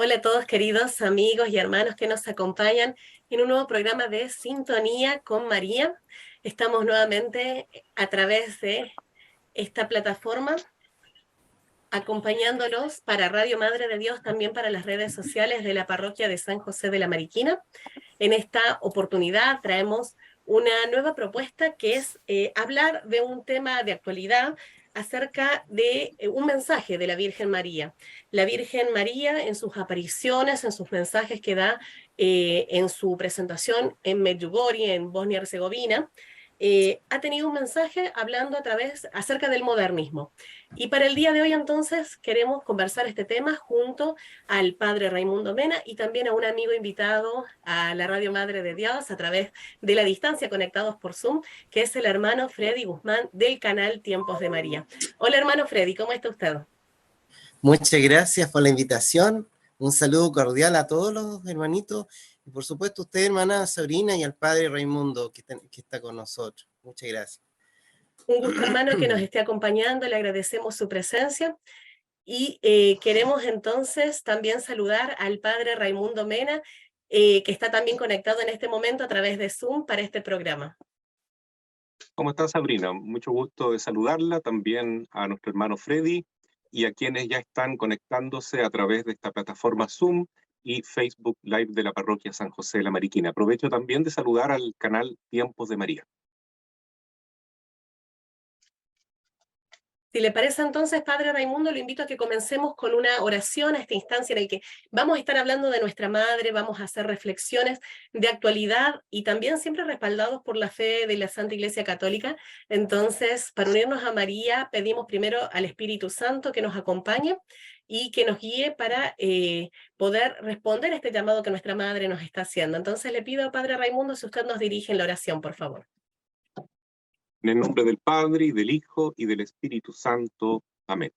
Hola a todos queridos amigos y hermanos que nos acompañan en un nuevo programa de Sintonía con María. Estamos nuevamente a través de esta plataforma acompañándolos para Radio Madre de Dios, también para las redes sociales de la parroquia de San José de la Mariquina. En esta oportunidad traemos una nueva propuesta que es hablar de un tema de actualidad acerca de un mensaje de la Virgen María. La Virgen María en sus apariciones, en sus mensajes que da en su presentación en Medjugorje, en Bosnia-Herzegovina, ha tenido un mensaje hablando acerca del modernismo. Y para el día de hoy entonces queremos conversar este tema junto al padre Raimundo Mena y también a un amigo invitado a la Radio Madre de Dios a través de la distancia conectados por Zoom, que es el hermano Freddy Guzmán del canal Tiempos de María. Hola hermano Freddy, ¿cómo está usted? Muchas gracias por la invitación. Un saludo cordial a todos los hermanitos y por supuesto a usted, hermana Sabrina, y al padre Raimundo que está con nosotros. Muchas gracias. Un gusto hermano que nos esté acompañando, le agradecemos su presencia. Y queremos entonces también saludar al padre Raimundo Mena, que está también conectado en este momento a través de Zoom para este programa. ¿Cómo está Sabrina? Mucho gusto de saludarla, también a nuestro hermano Freddy y a quienes ya están conectándose a través de esta plataforma Zoom y Facebook Live de la parroquia San José de la Mariquina. Aprovecho también de saludar al canal Tiempos de María. Si le parece entonces, Padre Raimundo, lo invito a que comencemos con una oración a esta instancia en la que vamos a estar hablando de nuestra Madre, vamos a hacer reflexiones de actualidad y también siempre respaldados por la fe de la Santa Iglesia Católica. Entonces, para unirnos a María, pedimos primero al Espíritu Santo que nos acompañe y que nos guíe para poder responder a este llamado que nuestra Madre nos está haciendo. Entonces le pido a Padre Raimundo si usted nos dirige en la oración, por favor. En el nombre del Padre, y del Hijo, y del Espíritu Santo. Amén.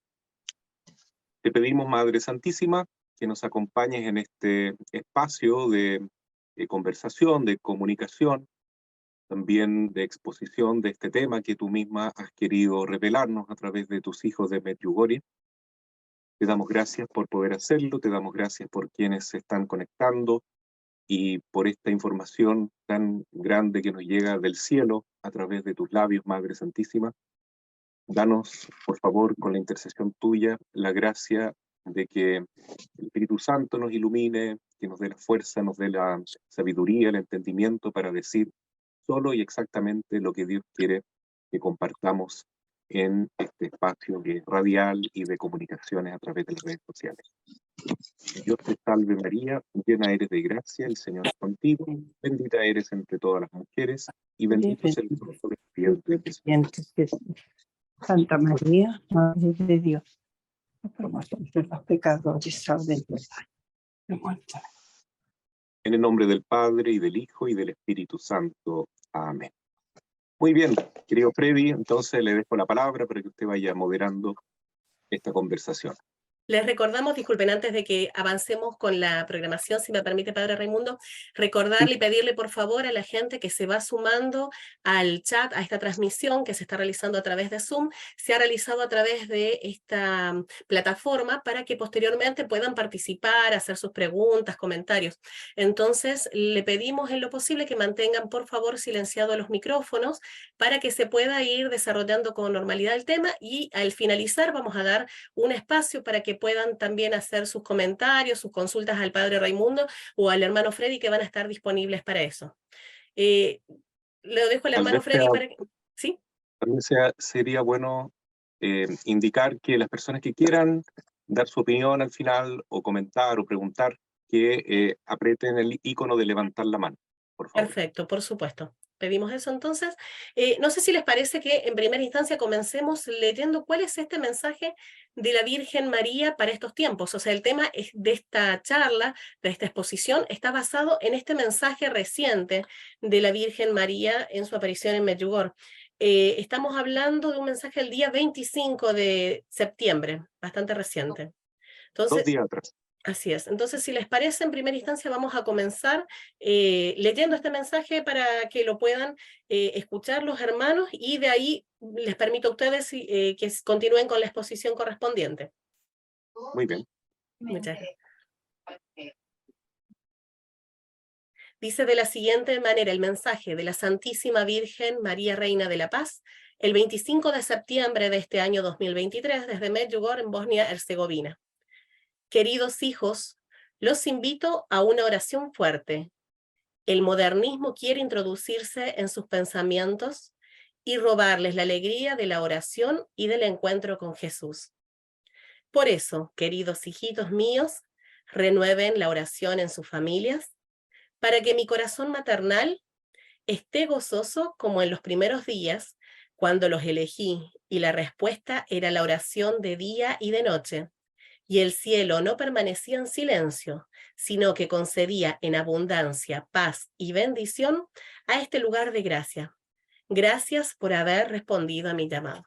Te pedimos, Madre Santísima, que nos acompañes en este espacio de conversación, de comunicación, también de exposición de este tema que tú misma has querido revelarnos a través de tus hijos de Medjugorje. Te damos gracias por poder hacerlo, te damos gracias por quienes se están conectando y por esta información tan grande que nos llega del cielo a través de tus labios, Madre Santísima. Danos, por favor, con la intercesión tuya, la gracia de que el Espíritu Santo nos ilumine, que nos dé la fuerza, nos dé la sabiduría, el entendimiento para decir solo y exactamente lo que Dios quiere que compartamos en este espacio radial y de comunicaciones a través de las redes sociales. Dios te salve María, llena eres de gracia, el Señor es contigo, bendita eres entre todas las mujeres y bendito es el fruto de tu vientre, Jesús. Santa María, Madre de Dios, por nosotros los pecadores, ahora y en la muerte. En el nombre del Padre, y del Hijo, y del Espíritu Santo. Amén. Muy bien, querido Freddy, entonces le dejo la palabra para que usted vaya moderando esta conversación. Les recordamos, disculpen, antes de que avancemos con la programación, si me permite, Padre Raimundo, recordarle y pedirle por favor a la gente que se va sumando al chat, a esta transmisión que se está realizando a través de Zoom, se ha realizado a través de esta plataforma para que posteriormente puedan participar, hacer sus preguntas, comentarios. Entonces, le pedimos en lo posible que mantengan por favor silenciados los micrófonos para que se pueda ir desarrollando con normalidad el tema y al finalizar vamos a dar un espacio para que puedan también hacer sus comentarios, sus consultas al padre Raimundo o al hermano Freddy que van a estar disponibles para eso. Le dejo al hermano Freddy para que... ¿Sí? También sería bueno indicar que las personas que quieran dar su opinión al final o comentar o preguntar que aprieten el icono de levantar la mano, por favor. Perfecto, por supuesto. Pedimos eso entonces. No sé si les parece que en primera instancia comencemos leyendo cuál es este mensaje de la Virgen María para estos tiempos. O sea, el tema de esta charla, de esta exposición, está basado en este mensaje reciente de la Virgen María en su aparición en Medjugorje. Estamos hablando de un mensaje el día 25 de septiembre, bastante reciente. Entonces, 2 días atrás. así es. Entonces, si les parece, en primera instancia vamos a comenzar leyendo este mensaje para que lo puedan escuchar los hermanos y de ahí les permito a ustedes que continúen con la exposición correspondiente. Muy bien. Muchas gracias. Dice de la siguiente manera el mensaje de la Santísima Virgen María Reina de la Paz, el 25 de septiembre de este año 2023, desde Medjugorje, en Bosnia-Herzegovina. Queridos hijos, los invito a una oración fuerte. El modernismo quiere introducirse en sus pensamientos y robarles la alegría de la oración y del encuentro con Jesús. Por eso, queridos hijitos míos, renueven la oración en sus familias, para que mi corazón maternal esté gozoso como en los primeros días, cuando los elegí y la respuesta era la oración de día y de noche, y el cielo no permanecía en silencio, sino que concedía en abundancia, paz y bendición a este lugar de gracia. Gracias por haber respondido a mi llamado.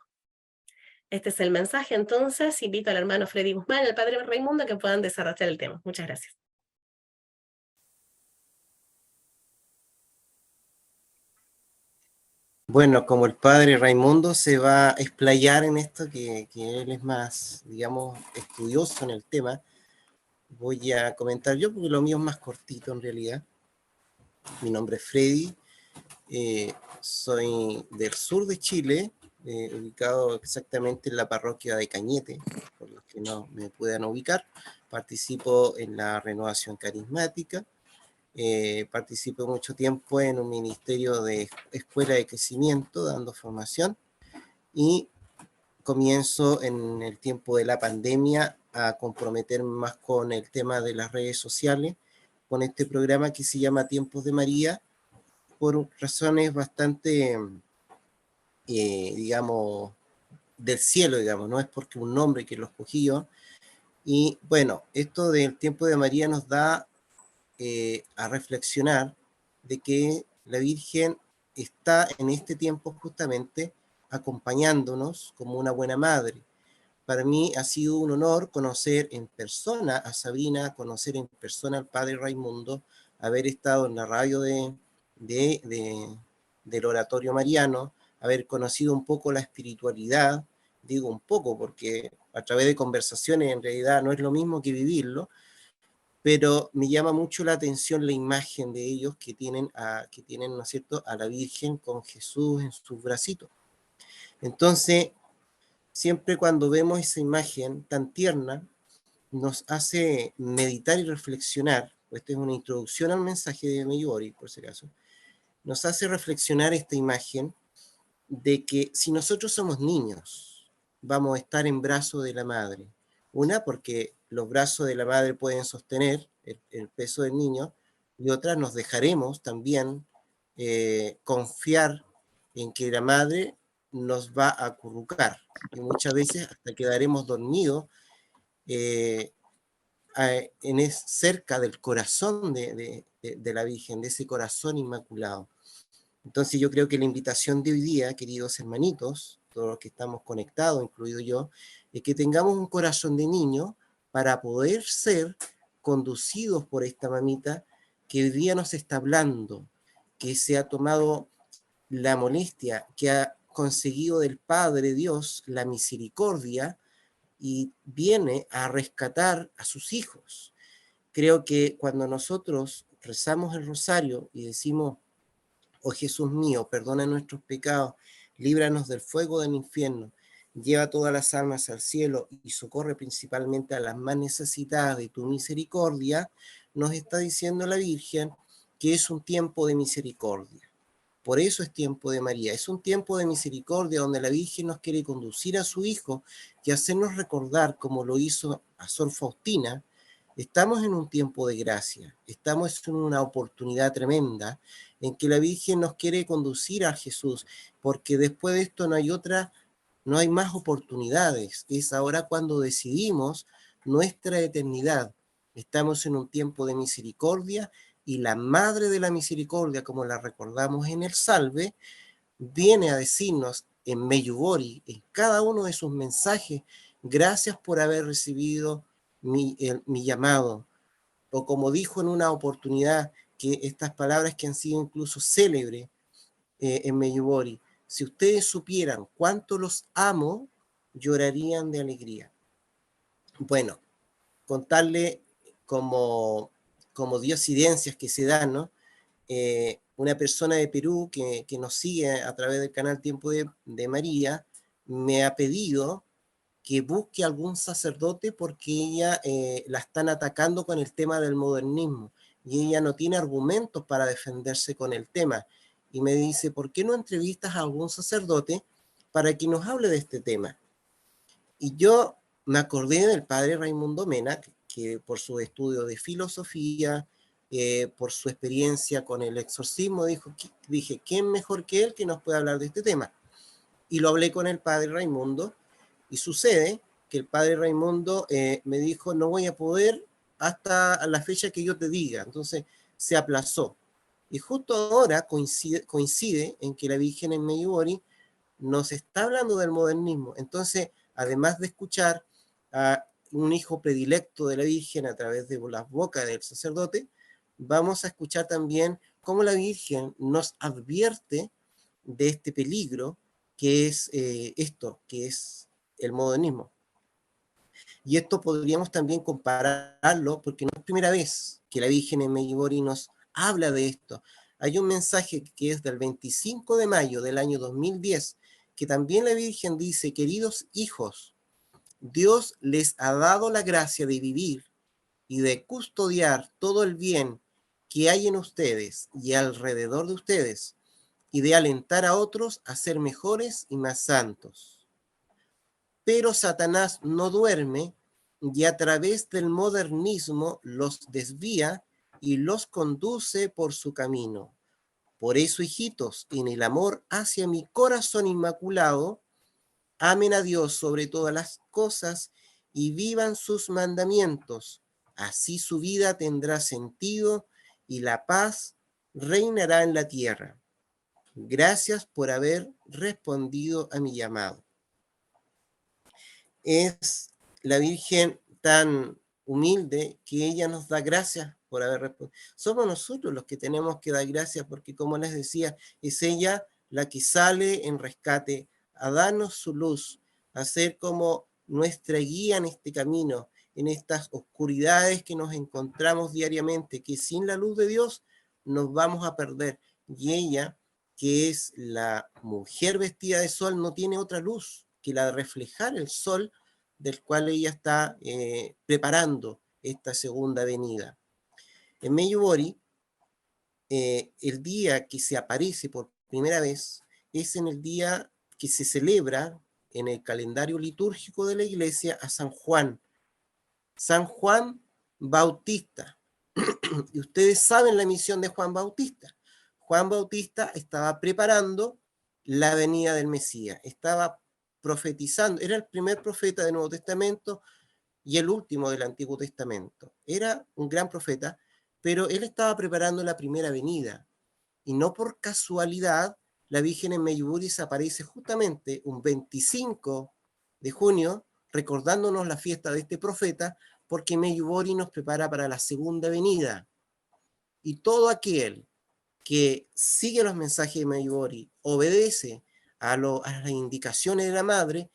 Este es el mensaje, entonces invito al hermano Freddy Guzmán y al padre Raimundo a que puedan desarrollar el tema. Muchas gracias. Bueno, como el padre Raimundo se va a explayar en esto, que él es más, digamos, estudioso en el tema, voy a comentar yo, porque lo mío es más cortito en realidad. Mi nombre es Freddy, soy del sur de Chile, ubicado exactamente en la parroquia de Cañete, por los que no me puedan ubicar. Participo en la renovación carismática, participé mucho tiempo en un ministerio de escuela de crecimiento, dando formación, y comienzo en el tiempo de la pandemia a comprometerme más con el tema de las redes sociales, con este programa que se llama Tiempos de María, por razones bastante, digamos, del cielo, digamos, no es porque un nombre que lo escogí yo. Y bueno, esto del Tiempo de María nos da a reflexionar de que la Virgen está en este tiempo justamente acompañándonos como una buena madre. Para mí ha sido un honor conocer en persona a Sabrina, conocer en persona al padre Raimundo, haber estado en la radio del Oratorio Mariano, haber conocido un poco la espiritualidad, digo un poco porque a través de conversaciones en realidad no es lo mismo que vivirlo, pero me llama mucho la atención la imagen de ellos que tienen, ¿no es cierto?, a la Virgen con Jesús en sus bracitos. Entonces, siempre cuando vemos esa imagen tan tierna, nos hace meditar y reflexionar, pues esta es una introducción al mensaje de Medjugorje, por si acaso, nos hace reflexionar esta imagen de que si nosotros somos niños, vamos a estar en brazos de la madre. Una, porque los brazos de la madre pueden sostener el peso del niño, y otra, nos dejaremos también confiar en que la madre nos va a acurrucar, y muchas veces hasta quedaremos dormidos cerca del corazón de la Virgen, de ese corazón inmaculado. Entonces yo creo que la invitación de hoy día, queridos hermanitos, todos los que estamos conectados, incluido yo, es que tengamos un corazón de niño para poder ser conducidos por esta mamita que hoy día nos está hablando, que se ha tomado la molestia, que ha conseguido del Padre Dios la misericordia y viene a rescatar a sus hijos. Creo que cuando nosotros rezamos el rosario y decimos: oh Jesús mío, perdona nuestros pecados, líbranos del fuego del infierno, lleva todas las almas al cielo y socorre principalmente a las más necesitadas de tu misericordia, nos está diciendo la Virgen que es un tiempo de misericordia. Por eso es tiempo de María, es un tiempo de misericordia donde la Virgen nos quiere conducir a su Hijo y hacernos recordar, como lo hizo a Sor Faustina, estamos en un tiempo de gracia, estamos en una oportunidad tremenda en que la Virgen nos quiere conducir a Jesús, porque después de esto no hay más oportunidades, es ahora cuando decidimos nuestra eternidad. Estamos en un tiempo de misericordia y la Madre de la Misericordia, como la recordamos en el Salve, viene a decirnos en Medjugorje, en cada uno de sus mensajes: gracias por haber recibido mi llamado. O como dijo en una oportunidad, que estas palabras que han sido incluso célebres en Medjugorje: si ustedes supieran cuánto los amo, llorarían de alegría. Bueno, contarle como diosidencias que se dan, ¿no? una persona de Perú que nos sigue a través del canal Tiempo de María, me ha pedido que busque algún sacerdote porque ella la están atacando con el tema del modernismo y ella no tiene argumentos para defenderse con el tema. Y me dice, ¿por qué no entrevistas a algún sacerdote para que nos hable de este tema? Y yo me acordé del padre Raimundo Mena, que por su estudio de filosofía, por su experiencia con el exorcismo, dije, ¿quién mejor que él que nos puede hablar de este tema? Y lo hablé con el padre Raimundo, y sucede que el padre Raimundo me dijo, no voy a poder hasta la fecha que yo te diga. Entonces se aplazó. Y justo ahora coincide en que la Virgen en Medjugorje nos está hablando del modernismo. Entonces, además de escuchar a un hijo predilecto de la Virgen a través de las bocas del sacerdote, vamos a escuchar también cómo la Virgen nos advierte de este peligro que es que es el modernismo. Y esto podríamos también compararlo, porque no es primera vez que la Virgen en Medjugorje nos habla de esto. Hay un mensaje que es del 25 de mayo del año 2010, que también la Virgen dice, queridos hijos, Dios les ha dado la gracia de vivir y de custodiar todo el bien que hay en ustedes y alrededor de ustedes, y de alentar a otros a ser mejores y más santos. Pero Satanás no duerme y a través del modernismo los desvía y los conduce por su camino. Por eso, hijitos, en el amor hacia mi corazón inmaculado, amen a Dios sobre todas las cosas y vivan sus mandamientos. Así su vida tendrá sentido y la paz reinará en la tierra. Gracias por haber respondido a mi llamado. Es la Virgen tan humilde que ella nos da gracias por haber respondido. Somos nosotros los que tenemos que dar gracias porque, como les decía, es ella la que sale en rescate a darnos su luz, a ser como nuestra guía en este camino, en estas oscuridades que nos encontramos diariamente, que sin la luz de Dios nos vamos a perder. Y ella, que es la mujer vestida de sol, no tiene otra luz que la de reflejar el sol del cual ella está preparando esta segunda venida. En Medjugorje, el día que se aparece por primera vez es en el día que se celebra en el calendario litúrgico de la iglesia a San Juan Bautista. Y ustedes saben la misión de Juan Bautista. Juan Bautista estaba preparando la venida del Mesías, estaba profetizando, era el primer profeta del Nuevo Testamento y el último del Antiguo Testamento. Era un gran profeta, pero él estaba preparando la primera venida. Y no por casualidad, la Virgen en Medjugorje se aparece justamente un 25 de junio, recordándonos la fiesta de este profeta, porque Medjugorje nos prepara para la segunda venida. Y todo aquel que sigue los mensajes de Medjugorje, obedece a las indicaciones de la Madre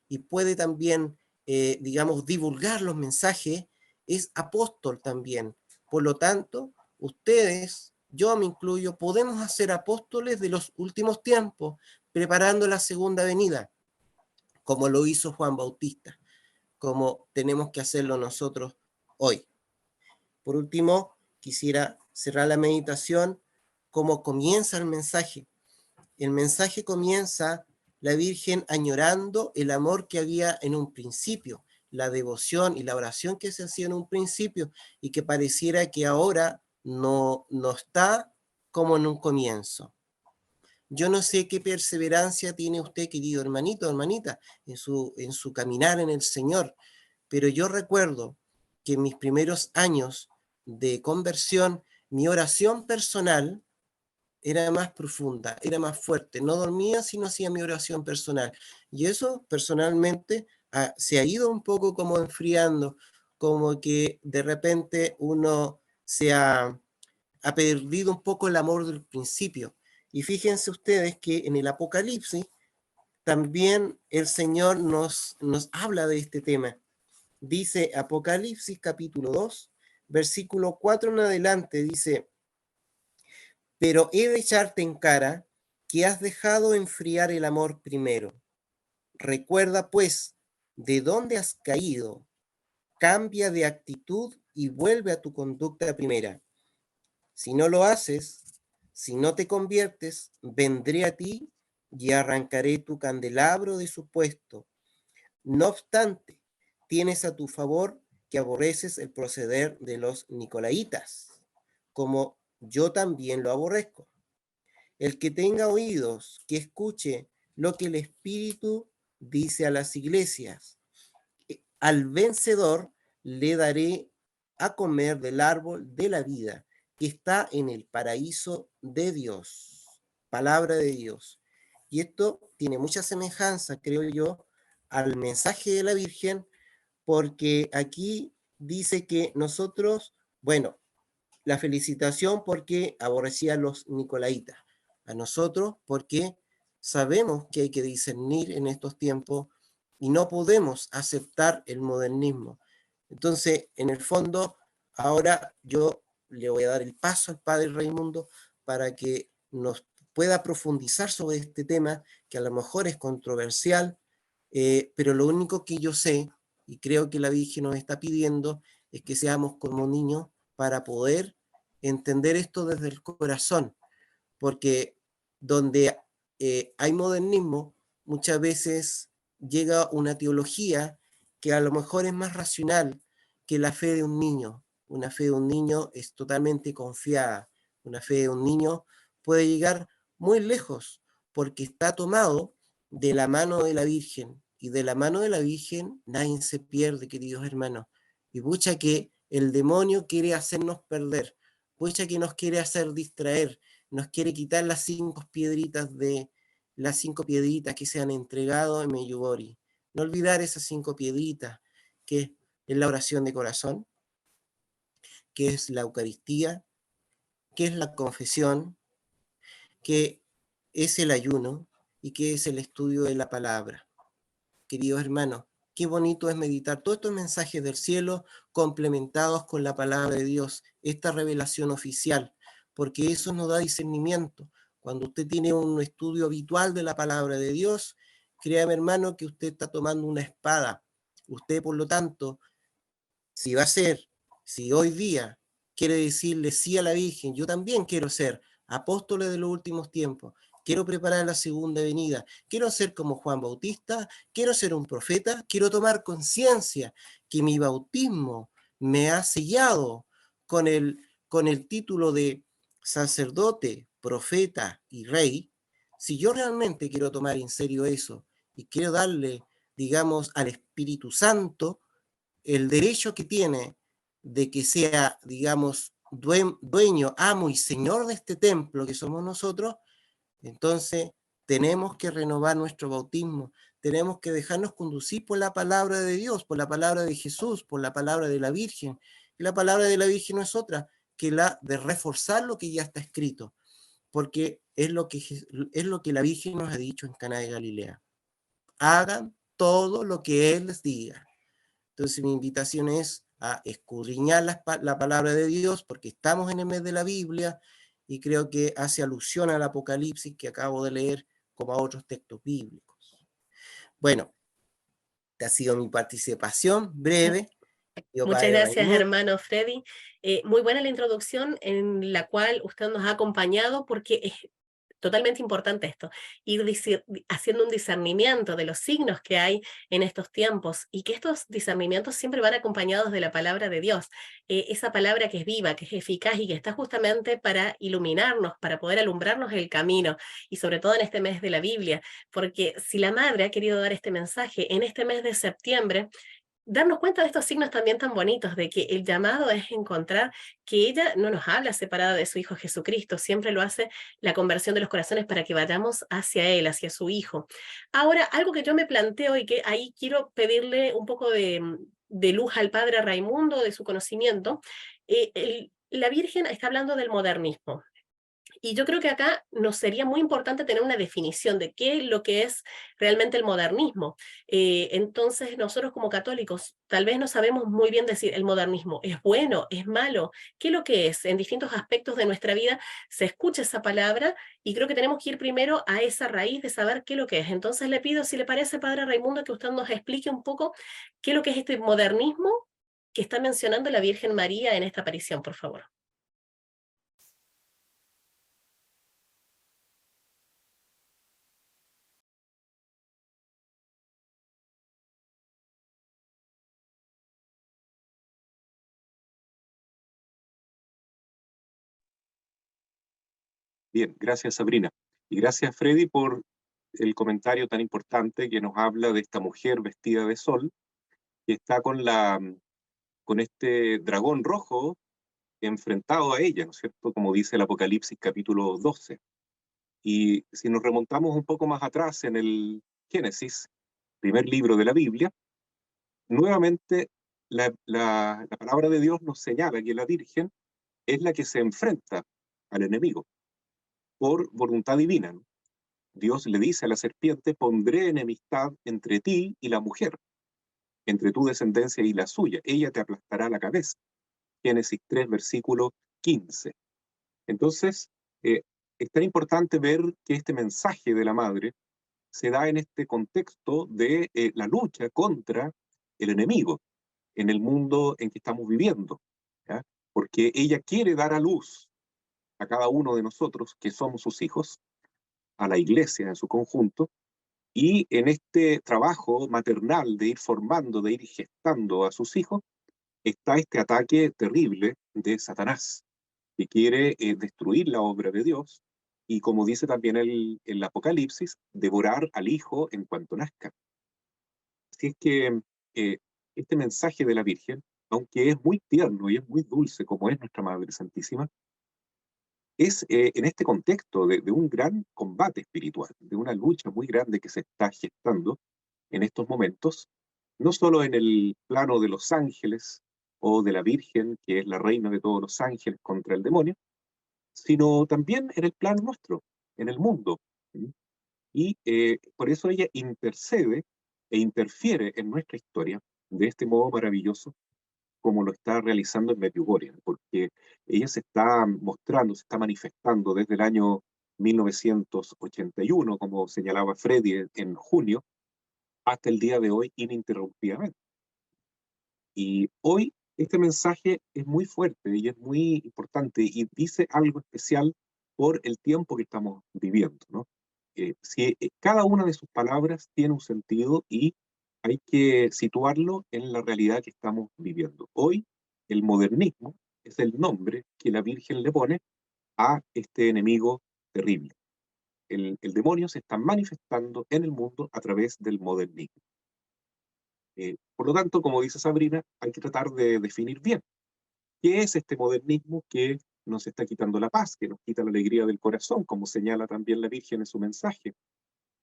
y puede también, digamos, divulgar los mensajes, es apóstol también. Por lo tanto, ustedes, yo me incluyo, podemos hacer apóstoles de los últimos tiempos, preparando la segunda venida, como lo hizo Juan Bautista, como tenemos que hacerlo nosotros hoy. Por último, quisiera cerrar la meditación como comienza el mensaje. El mensaje comienza la Virgen añorando el amor que había en un principio, la devoción y la oración que se hacía en un principio y que pareciera que ahora no está como en un comienzo. Yo no sé qué perseverancia tiene usted, querido hermanito, hermanita, en su caminar en el Señor, pero yo recuerdo que en mis primeros años de conversión, mi oración personal era más profunda, era más fuerte. No dormía si no hacía mi oración personal. Y eso personalmente se ha ido un poco como enfriando, como que de repente uno ha perdido un poco el amor del principio. Y fíjense ustedes que en el Apocalipsis también el Señor nos habla de este tema. Dice Apocalipsis capítulo 2, versículo 4 en adelante, dice: pero he de echarte en cara que has dejado enfriar el amor primero. Recuerda, pues, de dónde has caído, cambia de actitud y vuelve a tu conducta primera. Si no lo haces, si no te conviertes, vendré a ti y arrancaré tu candelabro de su puesto. No obstante, tienes a tu favor que aborreces el proceder de los nicolaitas, como yo también lo aborrezco. El que tenga oídos, que escuche lo que el Espíritu dice a las iglesias. Al vencedor le daré a comer del árbol de la vida que está en el paraíso de Dios. Palabra de Dios. Y esto tiene mucha semejanza, creo yo, al mensaje de la Virgen, porque aquí dice que nosotros, bueno, la felicitación porque aborrecía a los nicolaitas, a nosotros porque sabemos que hay que discernir en estos tiempos y no podemos aceptar el modernismo. Entonces, en el fondo, ahora yo le voy a dar el paso al padre Raimundo para que nos pueda profundizar sobre este tema, que a lo mejor es controversial, pero lo único que yo sé, y creo que la Virgen nos está pidiendo, es que seamos como niños para poder entender esto desde el corazón, porque donde hay modernismo, muchas veces llega una teología que a lo mejor es más racional que la fe de un niño. Una fe de un niño es totalmente confiada. Una fe de un niño puede llegar muy lejos porque está tomado de la mano de la Virgen. Y de la mano de la Virgen nadie se pierde, queridos hermanos. Y pucha que el demonio quiere hacernos perder. Pucha que nos quiere hacer distraer, nos quiere quitar las 5 piedritas que se han entregado en Meyugori. No olvidar esas 5 piedritas, que es la oración de corazón, que es la Eucaristía, que es la confesión, que es el ayuno y que es el estudio de la palabra. Queridos hermanos, qué bonito es meditar todos estos mensajes del cielo complementados con la palabra de Dios, esta revelación oficial, porque eso nos da discernimiento. Cuando usted tiene un estudio habitual de la palabra de Dios, créame hermano que usted está tomando una espada. Usted, por lo tanto, si hoy día quiere decirle sí a la Virgen, yo también quiero ser apóstol de los últimos tiempos, quiero preparar la segunda venida, quiero ser como Juan Bautista, quiero ser un profeta, quiero tomar conciencia que mi bautismo me ha sellado con el título de sacerdote, profeta y rey. Si yo realmente quiero tomar en serio eso y quiero darle, digamos, al Espíritu Santo el derecho que tiene de que sea, digamos, dueño, amo y señor de este templo que somos nosotros, entonces tenemos que renovar nuestro bautismo, tenemos que dejarnos conducir por la palabra de Dios, por la palabra de Jesús, por la palabra de la Virgen. Y la palabra de la Virgen no es otra que la de reforzar lo que ya está escrito, porque es lo que la Virgen nos ha dicho en Caná de Galilea. Hagan todo lo que Él les diga. Entonces mi invitación es a escudriñar la palabra de Dios, porque estamos en el mes de la Biblia, y creo que hace alusión al Apocalipsis que acabo de leer, como a otros textos bíblicos. Bueno, esta ha sido mi participación breve. Muchas gracias, hermano Freddy. Muy buena la introducción en la cual usted nos ha acompañado, porque es totalmente importante esto, ir haciendo un discernimiento de los signos que hay en estos tiempos, y que estos discernimientos siempre van acompañados de la palabra de Dios, esa palabra que es viva, que es eficaz y que está justamente para iluminarnos, para poder alumbrarnos el camino, y sobre todo en este mes de la Biblia, porque si la Madre ha querido dar este mensaje en este mes de septiembre, darnos cuenta de estos signos también tan bonitos, de que el llamado es encontrar que ella no nos habla separada de su Hijo Jesucristo, siempre lo hace la conversión de los corazones para que vayamos hacia Él, hacia su Hijo. Ahora, algo que yo me planteo y que ahí quiero pedirle un poco de luz al Padre Raimundo, de su conocimiento, la Virgen está hablando del modernismo. Y yo creo que acá nos sería muy importante tener una definición de qué es lo que es realmente el modernismo. Entonces, nosotros como católicos tal vez no sabemos muy bien decir el modernismo es bueno, es malo, qué es lo que es. En distintos aspectos de nuestra vida se escucha esa palabra y creo que tenemos que ir primero a esa raíz de saber qué es lo que es. Entonces, le pido, si le parece, Padre Raimundo, que usted nos explique un poco qué es lo que es este modernismo que está mencionando la Virgen María en esta aparición, por favor. Bien, gracias Sabrina. Y gracias Freddy por el comentario tan importante que nos habla de esta mujer vestida de sol, que está con este dragón rojo enfrentado a ella, ¿no es cierto? Como dice el Apocalipsis capítulo 12. Y si nos remontamos un poco más atrás en el Génesis, primer libro de la Biblia, nuevamente la palabra de Dios nos señala que la Virgen es la que se enfrenta al enemigo por voluntad divina, ¿no? Dios le dice a la serpiente, pondré enemistad entre ti y la mujer, entre tu descendencia y la suya. Ella te aplastará la cabeza. Génesis 3, versículo 15. Entonces, es tan importante ver que este mensaje de la madre se da en este contexto de la lucha contra el enemigo en el mundo en que estamos viviendo, ¿ya? Porque ella quiere dar a luz a cada uno de nosotros que somos sus hijos, a la iglesia en su conjunto, y en este trabajo maternal de ir formando, de ir gestando a sus hijos, está este ataque terrible de Satanás, que quiere destruir la obra de Dios y, como dice también el Apocalipsis, devorar al hijo en cuanto nazca. Así es que eh, este mensaje de la Virgen, aunque es muy tierno y es muy dulce como es nuestra Madre Santísima, es en este contexto de un gran combate espiritual, de una lucha muy grande que se está gestando en estos momentos, no solo en el plano de los ángeles o de la Virgen, que es la reina de todos los ángeles contra el demonio, sino también en el plano nuestro, en el mundo. ¿Sí? Y por eso ella intercede e interfiere en nuestra historia de este modo maravilloso como lo está realizando en Medjugorje, porque ella se está mostrando, se está manifestando desde el año 1981, como señalaba Freddy en junio, hasta el día de hoy ininterrumpidamente. Y hoy este mensaje es muy fuerte y es muy importante y dice algo especial por el tiempo que estamos viviendo, ¿no? Cada una de sus palabras tiene un sentido y hay que situarlo en la realidad que estamos viviendo. Hoy el modernismo es el nombre que la Virgen le pone a este enemigo terrible. El demonio se está manifestando en el mundo a través del modernismo. Por lo tanto, como dice Sabrina, hay que tratar de definir bien qué es este modernismo que nos está quitando la paz, que nos quita la alegría del corazón, como señala también la Virgen en su mensaje,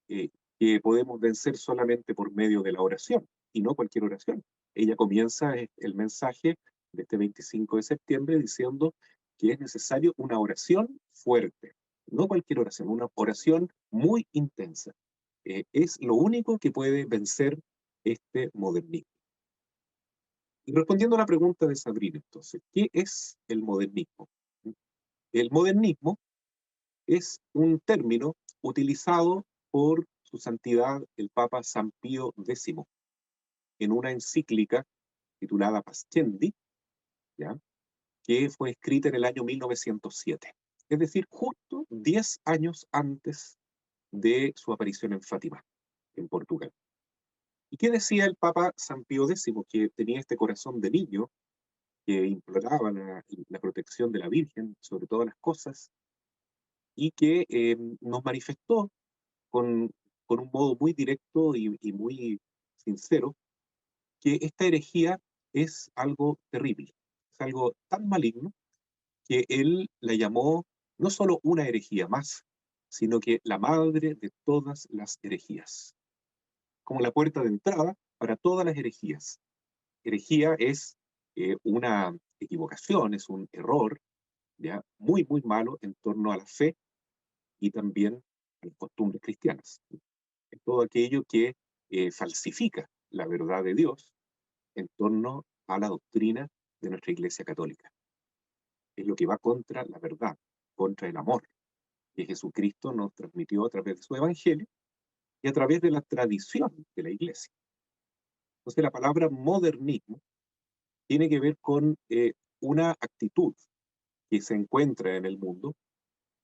eh, que podemos vencer solamente por medio de la oración, y no cualquier oración. Ella comienza el mensaje de este 25 de septiembre diciendo que es necesario una oración fuerte, no cualquier oración, una oración muy intensa. Es lo único que puede vencer este modernismo. Y respondiendo a la pregunta de Sabrina, entonces, ¿qué es el modernismo? El modernismo es un término utilizado por su santidad el Papa San Pío X en una encíclica titulada Pascendi, ¿ya? Que fue escrita en el año 1907, es decir, justo 10 años antes de su aparición en Fátima, en Portugal. ¿Y qué decía el Papa San Pío X? Que tenía este corazón de niño que imploraba la protección de la Virgen sobre todas las cosas y que nos manifestó con, con un modo muy directo y muy sincero que esta herejía es algo terrible, es algo tan maligno que él la llamó no solo una herejía más, sino que la madre de todas las herejías, como la puerta de entrada para todas las herejías. Herejía es una equivocación, es un error, ¿ya? Muy, muy malo en torno a la fe y también a las costumbres cristianas. Es todo aquello que falsifica la verdad de Dios en torno a la doctrina de nuestra Iglesia Católica. Es lo que va contra la verdad, contra el amor que Jesucristo nos transmitió a través de su Evangelio y a través de la tradición de la Iglesia. Entonces la palabra modernismo tiene que ver con una actitud que se encuentra en el mundo,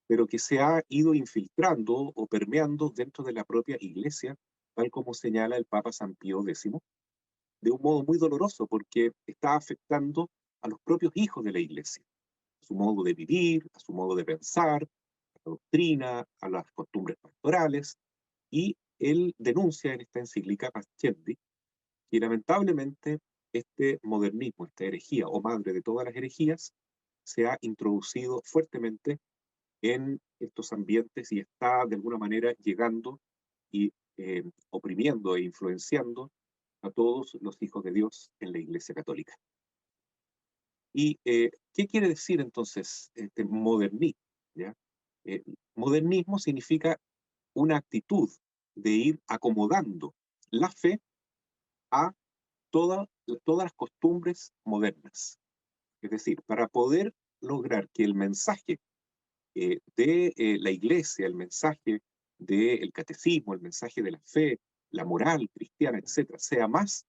pero que se ha ido infiltrando o permeando dentro de la propia Iglesia, tal como señala el Papa San Pío X, de un modo muy doloroso, porque está afectando a los propios hijos de la Iglesia, a su modo de vivir, a su modo de pensar, a la doctrina, a las costumbres pastorales, y él denuncia en esta encíclica Pascendi que lamentablemente este modernismo, esta herejía o madre de todas las herejías, se ha introducido fuertemente en estos ambientes y está de alguna manera llegando y oprimiendo e influenciando a todos los hijos de Dios en la Iglesia Católica. ¿Y qué quiere decir entonces este modernismo? ¿Ya? Modernismo significa una actitud de ir acomodando la fe a todas las costumbres modernas. Es decir, para poder lograr que el mensaje de la Iglesia, el mensaje del catecismo, el mensaje de la fe, la moral cristiana, etcétera, sea más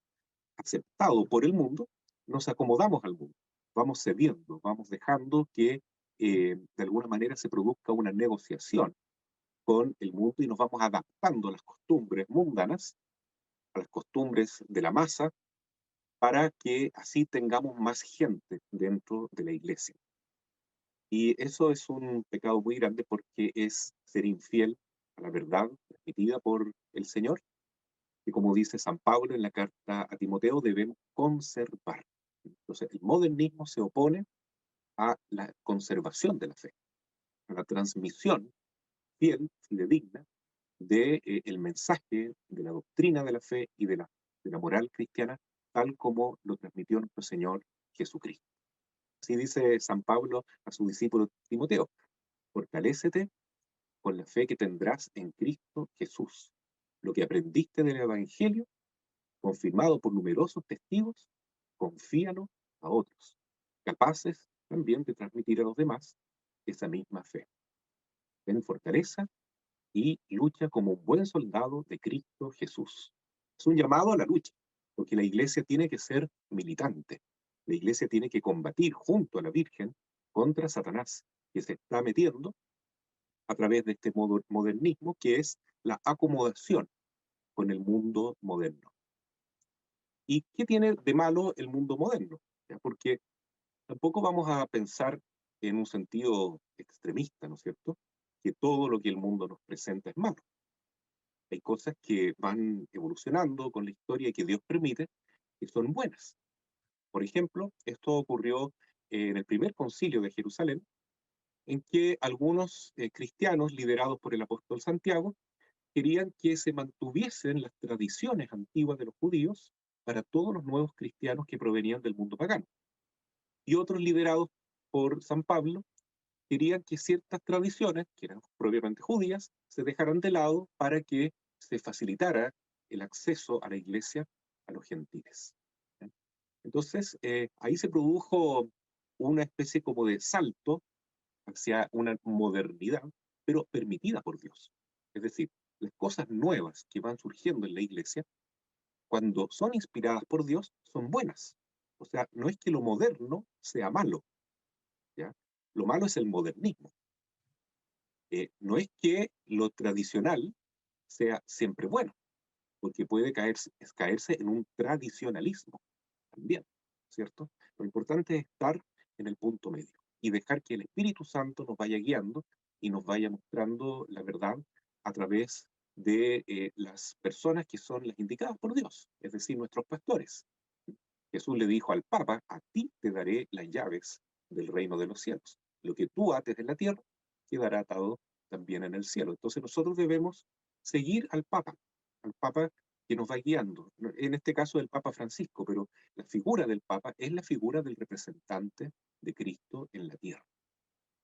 aceptado por el mundo, nos acomodamos al mundo, vamos cediendo, vamos dejando que de alguna manera se produzca una negociación con el mundo y nos vamos adaptando a las costumbres mundanas, a las costumbres de la masa, para que así tengamos más gente dentro de la iglesia. Y eso es un pecado muy grande porque es ser infiel a la verdad transmitida por el Señor, y como dice San Pablo en la carta a Timoteo, debemos conservar. Entonces, el modernismo se opone a la conservación de la fe, a la transmisión fiel, fidedigna, de el mensaje de la doctrina de la fe y de la moral cristiana, tal como lo transmitió nuestro Señor Jesucristo. Así dice San Pablo a su discípulo Timoteo: fortalécete con la fe que tendrás en Cristo Jesús. Lo que aprendiste del Evangelio, confirmado por numerosos testigos, confíalo a otros, capaces también de transmitir a los demás esa misma fe. Ten fortaleza y lucha como un buen soldado de Cristo Jesús. Es un llamado a la lucha, porque la iglesia tiene que ser militante. La iglesia tiene que combatir junto a la Virgen contra Satanás, que se está metiendo a través de este modernismo, que es la acomodación con el mundo moderno. ¿Y qué tiene de malo el mundo moderno? ¿Ya? Porque tampoco vamos a pensar en un sentido extremista, ¿no es cierto?, que todo lo que el mundo nos presenta es malo. Hay cosas que van evolucionando con la historia y que Dios permite, que son buenas. Por ejemplo, esto ocurrió en el primer concilio de Jerusalén, en que algunos cristianos liderados por el apóstol Santiago querían que se mantuviesen las tradiciones antiguas de los judíos para todos los nuevos cristianos que provenían del mundo pagano. Y otros liderados por San Pablo querían que ciertas tradiciones, que eran propiamente judías, se dejaran de lado para que se facilitara el acceso a la iglesia a los gentiles. Entonces, ahí se produjo una especie como de salto hacia una modernidad, pero permitida por Dios. Es decir, las cosas nuevas que van surgiendo en la iglesia, cuando son inspiradas por Dios, son buenas. O sea, no es que lo moderno sea malo, ¿ya? Lo malo es el modernismo. No es que lo tradicional sea siempre bueno, porque puede caerse en un tradicionalismo también, ¿cierto? Lo importante es estar en el punto medio y dejar que el Espíritu Santo nos vaya guiando y nos vaya mostrando la verdad a través de las personas que son las indicadas por Dios, es decir, nuestros pastores. Jesús le dijo al Papa: a ti te daré las llaves del reino de los cielos. Lo que tú ates en la tierra quedará atado también en el cielo. Entonces nosotros debemos seguir al Papa que nos va guiando. En este caso el Papa Francisco, pero la figura del Papa es la figura del representante de Cristo en la tierra.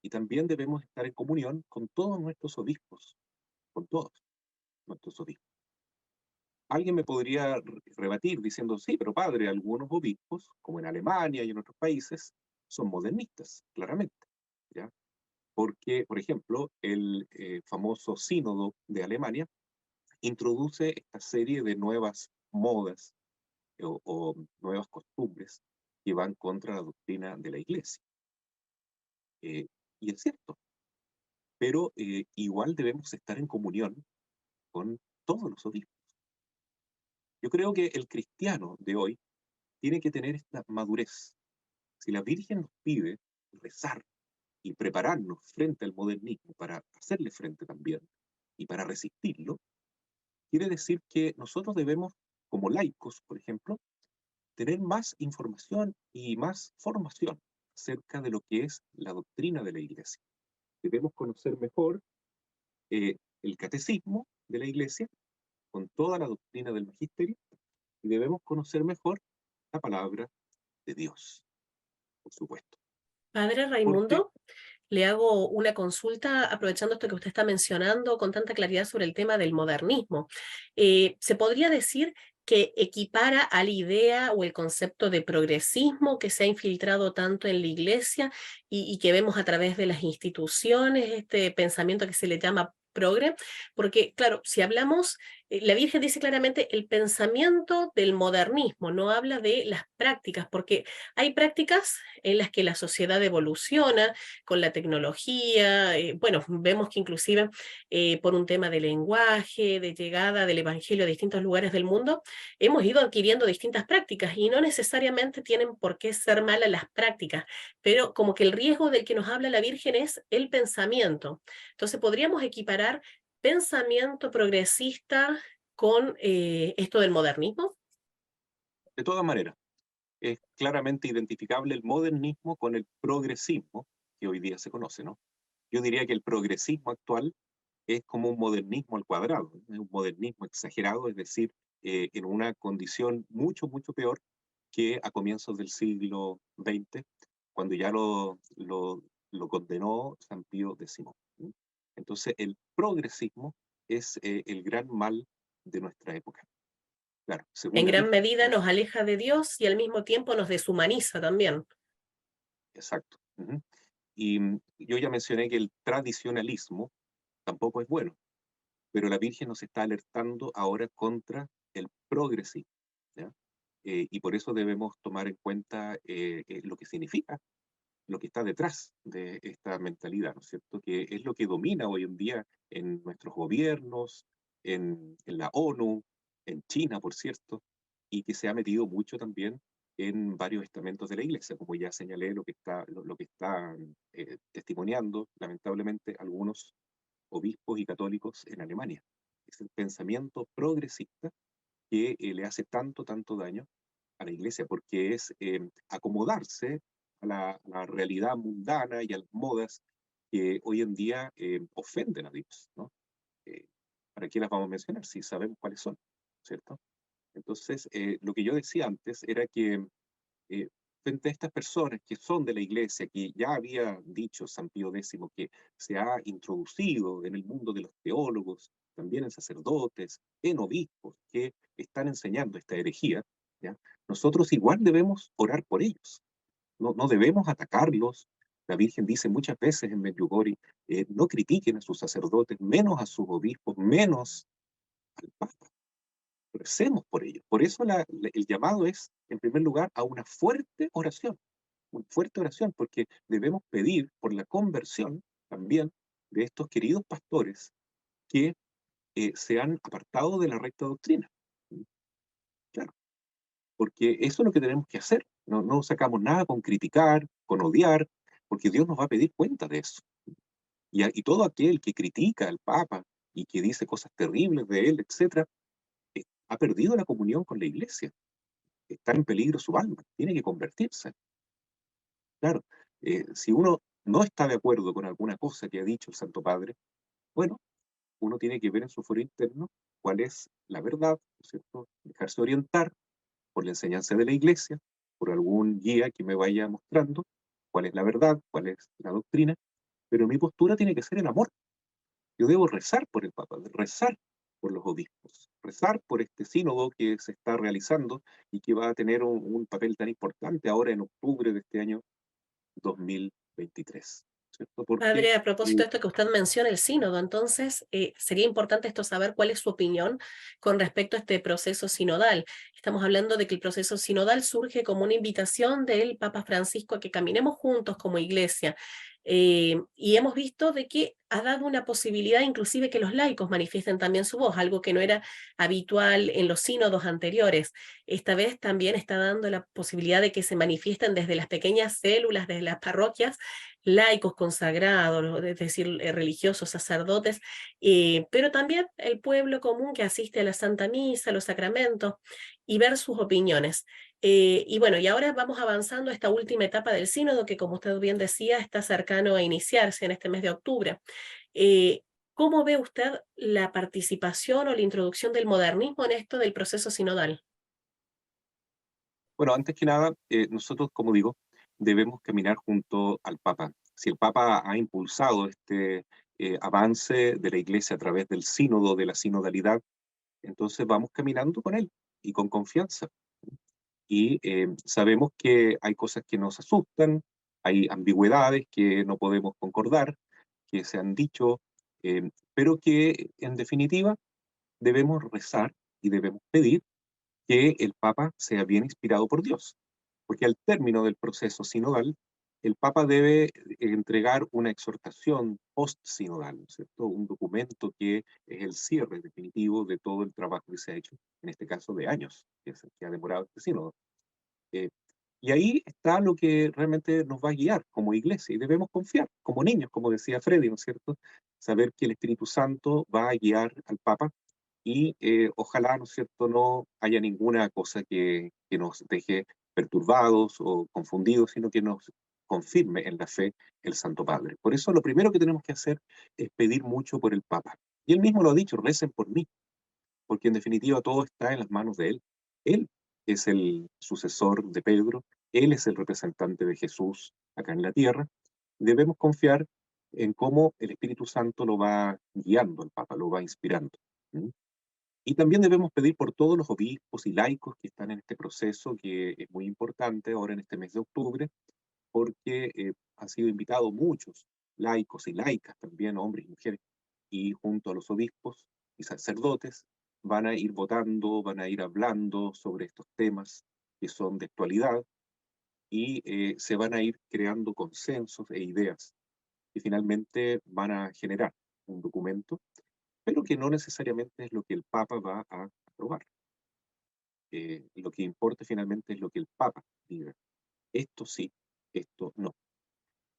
Y también debemos estar en comunión con todos nuestros obispos, con todos nuestros obispos. Alguien me podría rebatir diciendo, sí, pero padre, algunos obispos, como en Alemania y en otros países, son modernistas, claramente, ¿ya? Porque, por ejemplo, el famoso sínodo de Alemania introduce esta serie de nuevas modas o nuevas costumbres que van contra la doctrina de la Iglesia. Y es cierto, pero igual debemos estar en comunión con todos los obispos. Yo creo que el cristiano de hoy tiene que tener esta madurez. Si la Virgen nos pide rezar y prepararnos frente al modernismo para hacerle frente también y para resistirlo, quiere decir que nosotros debemos, como laicos, por ejemplo, tener más información y más formación acerca de lo que es la doctrina de la Iglesia. Debemos conocer mejor el catecismo de la Iglesia con toda la doctrina del magisterio y debemos conocer mejor la palabra de Dios, por supuesto. Padre Porque, Raimundo, le hago una consulta aprovechando esto que usted está mencionando con tanta claridad sobre el tema del modernismo. ¿Se podría decir que equipara a la idea o el concepto de progresismo que se ha infiltrado tanto en la iglesia y que vemos a través de las instituciones, este pensamiento que se le llama progre? Porque, claro, si hablamos, la Virgen dice claramente el pensamiento del modernismo, no habla de las prácticas, porque hay prácticas en las que la sociedad evoluciona con la tecnología. Bueno, vemos que inclusive por un tema de lenguaje, de llegada del evangelio a distintos lugares del mundo, hemos ido adquiriendo distintas prácticas y no necesariamente tienen por qué ser malas las prácticas, pero como que el riesgo del que nos habla la Virgen es el pensamiento. Entonces podríamos equiparar pensamiento progresista con esto del modernismo. de todas maneras, es claramente identificable el modernismo con el progresismo que hoy día se conoce, ¿no? Yo diría que el progresismo actual es como un modernismo al cuadrado, ¿no? Es un modernismo exagerado, es decir, en una condición mucho, mucho peor que a comienzos del siglo XX, cuando ya lo condenó San Pío X. ¿Sí? Entonces, el progresismo es el gran mal de nuestra época. Claro, según En la gran Virgen. medida nos aleja de Dios y al mismo tiempo nos deshumaniza también. Exacto. Ujú. Y yo ya mencioné que el tradicionalismo tampoco es bueno, pero la Virgen nos está alertando ahora contra el progresismo, ¿ya? Y por eso debemos tomar en cuenta lo que significa, lo que está detrás de esta mentalidad, ¿no es cierto? Que es lo que domina hoy en día en nuestros gobiernos, en la ONU, en China, por cierto, y que se ha metido mucho también en varios estamentos de la Iglesia, como ya señalé, lo que están testimoniando, lamentablemente, algunos obispos y católicos en Alemania. Es el pensamiento progresista que le hace tanto, tanto daño a la iglesia, porque es acomodarse a la realidad mundana y a las modas que hoy en día ofenden a Dios, ¿no? Eh, ¿Para qué las vamos a mencionar si sabemos cuáles son, ¿cierto? Entonces, lo que yo decía antes era que eh, frente a estas personas que son de la iglesia, que ya había dicho San Pío X que se ha introducido en el mundo de los teólogos, también en sacerdotes, en obispos que están enseñando esta herejía, ¿ya? Nosotros igual debemos orar por ellos, no debemos atacarlos. La Virgen dice muchas veces en Medjugorje, no critiquen a sus sacerdotes, menos a sus obispos, menos al Papa. Recemos por ellos. Por eso el llamado es, en primer lugar, a una fuerte oración, porque debemos pedir por la conversión también de estos queridos pastores que se han apartado de la recta doctrina. Claro, porque eso es lo que tenemos que hacer. No sacamos nada con criticar, con odiar, porque Dios nos va a pedir cuenta de eso. Y todo aquel que critica al Papa y que dice cosas terribles de él, etcétera, ha perdido la comunión con la iglesia. Está en peligro su alma, tiene que convertirse. Claro, si uno no está de acuerdo con alguna cosa que ha dicho el Santo Padre, bueno, uno tiene que ver en su foro interno cuál es la verdad, ¿no es cierto? Dejarse orientar por la enseñanza de la iglesia, por algún guía que me vaya mostrando cuál es la verdad, cuál es la doctrina, pero mi postura tiene que ser en amor. Yo debo rezar por el Papa, rezar por los obispos, rezar por este sínodo que se está realizando y que va a tener un papel tan importante ahora en octubre de este año 2023, ¿cierto? Porque Padre, a propósito de esto que usted menciona, el sínodo, entonces sería importante esto saber cuál es su opinión con respecto a este proceso sinodal. Estamos hablando de que el proceso sinodal surge como una invitación del Papa Francisco a que caminemos juntos como iglesia. Y hemos visto de que ha dado una posibilidad inclusive que los laicos manifiesten también su voz, algo que no era habitual en los sínodos anteriores. Esta vez también está dando la posibilidad de que se manifiesten desde las pequeñas células, desde las parroquias, laicos consagrados, es decir, religiosos, sacerdotes, pero también el pueblo común que asiste a la Santa Misa, a los sacramentos, y ver sus opiniones. Y bueno, y ahora vamos avanzando a esta última etapa del sínodo, que como usted bien decía, está cercano a iniciarse en este mes de octubre. Eh, ¿Cómo ve usted la participación o la introducción del modernismo en esto del proceso sinodal? bueno, antes que nada, nosotros, como digo, debemos caminar junto al Papa. Si el Papa ha impulsado este avance de la Iglesia a través del sínodo, de la sinodalidad, entonces vamos caminando con él y con confianza. Y sabemos que hay cosas que nos asustan, hay ambigüedades que no podemos concordar, que se han dicho, pero que en definitiva debemos rezar y debemos pedir que el Papa sea bien inspirado por Dios, porque al término del proceso sinodal, el Papa debe entregar una exhortación post-sinodal, ¿no es cierto? Un documento que es el cierre definitivo de todo el trabajo que se ha hecho, en este caso de años, que ha demorado este sínodo. Eh, y ahí está lo que realmente nos va a guiar como iglesia y debemos confiar, como niños, como decía Freddy, ¿no es cierto? Saber que el Espíritu Santo va a guiar al Papa y ojalá, ¿no es cierto?, no haya ninguna cosa que nos deje perturbados o confundidos, sino que nos confirme en la fe el Santo Padre. Por eso lo primero que tenemos que hacer es pedir mucho por el Papa. Y él mismo lo ha dicho, recen por mí, porque en definitiva todo está en las manos de él. Él es el sucesor de Pedro, él es el representante de Jesús acá en la tierra. Debemos confiar en cómo el Espíritu Santo lo va guiando al Papa, lo va inspirando. ¿Mm? Y también debemos pedir por todos los obispos y laicos que están en este proceso, que es muy importante ahora en este mes de octubre, porque han sido invitados muchos laicos y laicas también, hombres y mujeres, y junto a los obispos y sacerdotes van a ir votando, van a ir hablando sobre estos temas que son de actualidad y se van a ir creando consensos e ideas que finalmente van a generar un documento, pero que no necesariamente es lo que el Papa va a aprobar. Lo que importa finalmente es lo que el Papa diga. Esto sí, esto no.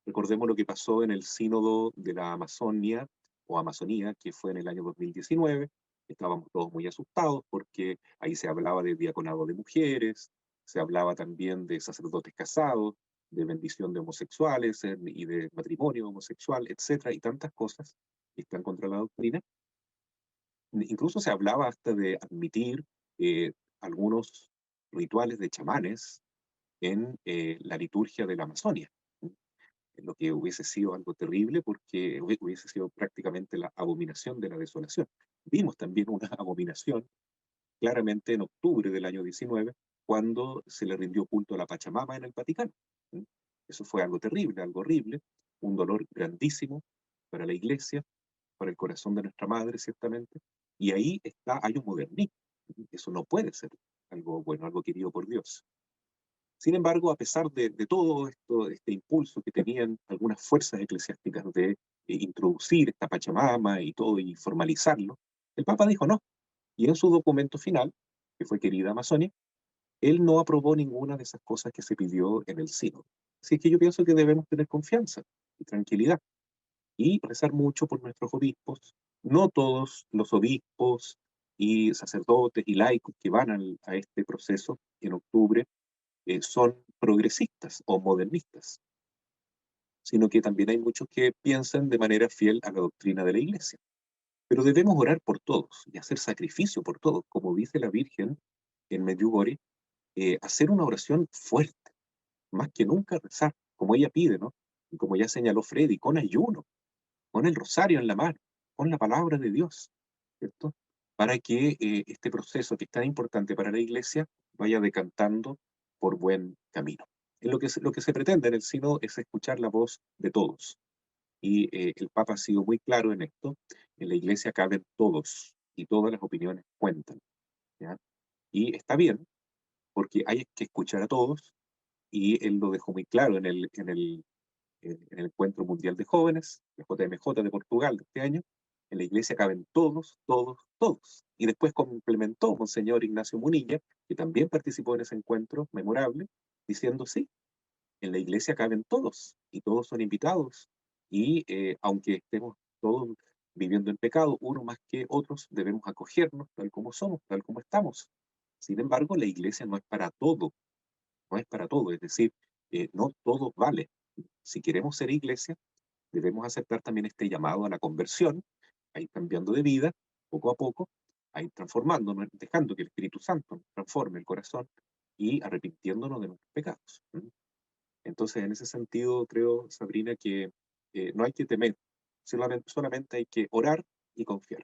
Recordemos lo que pasó en el Sínodo de la Amazonia o Amazonía, que fue en el año 2019. Estábamos todos muy asustados porque ahí se hablaba de diaconado de mujeres, se hablaba también de sacerdotes casados, de bendición de homosexuales y de matrimonio homosexual, etcétera, y tantas cosas que están contra la doctrina. Incluso se hablaba hasta de admitir algunos rituales de chamanes en la liturgia de la Amazonia, lo que hubiese sido algo terrible porque hubiese sido prácticamente la abominación de la desolación. Vimos también una abominación claramente en octubre del año 19, cuando se le rindió culto a la Pachamama en el Vaticano. Eso fue algo terrible, algo horrible, un dolor grandísimo para la Iglesia, para el corazón de nuestra Madre, ciertamente, y ahí está, hay un modernismo. Eso no puede ser algo bueno, algo querido por Dios. Sin embargo, a pesar de todo esto, este impulso que tenían algunas fuerzas eclesiásticas de introducir esta Pachamama y todo y formalizarlo, el Papa dijo no. Y en su documento final, que fue Querida Amazonia, él no aprobó ninguna de esas cosas que se pidió en el sínodo. Así que yo pienso que debemos tener confianza y tranquilidad y rezar mucho por nuestros obispos. No todos los obispos y sacerdotes y laicos que van a este proceso en octubre son progresistas o modernistas, sino que también hay muchos que piensan de manera fiel a la doctrina de la Iglesia. Pero debemos orar por todos y hacer sacrificio por todos, como dice la Virgen en Medjugorje, hacer una oración fuerte, más que nunca rezar, como ella pide, ¿no? Y como ya señaló Freddy, con ayuno, con el rosario en la mano, con la palabra de Dios, ¿cierto? Para que este proceso que es tan importante para la Iglesia vaya decantando por buen camino. Lo que se pretende en el sínodo es escuchar la voz de todos. Y el Papa ha sido muy claro en esto. En la Iglesia caben todos y todas las opiniones cuentan, ¿ya? Y está bien, porque hay que escuchar a todos, y él lo dejó muy claro en el Encuentro Mundial de Jóvenes, el JMJ de Portugal de este año. En la Iglesia caben todos, todos, todos. Y después complementó Monseñor Ignacio Munilla, que también participó en ese encuentro memorable, diciendo sí, en la Iglesia caben todos, y todos son invitados, y aunque estemos todos viviendo en pecado, uno más que otros, debemos acogernos tal como somos, tal como estamos. Sin embargo, la Iglesia no es para todo, no es para todo, es decir, no todo vale. Si queremos ser Iglesia, debemos aceptar también este llamado a la conversión, a ir cambiando de vida, poco a poco, a ir transformándonos, dejando que el Espíritu Santo transforme el corazón y arrepintiéndonos de nuestros pecados. Entonces, en ese sentido, creo, Sabrina, que no hay que temer, solamente hay que orar y confiar.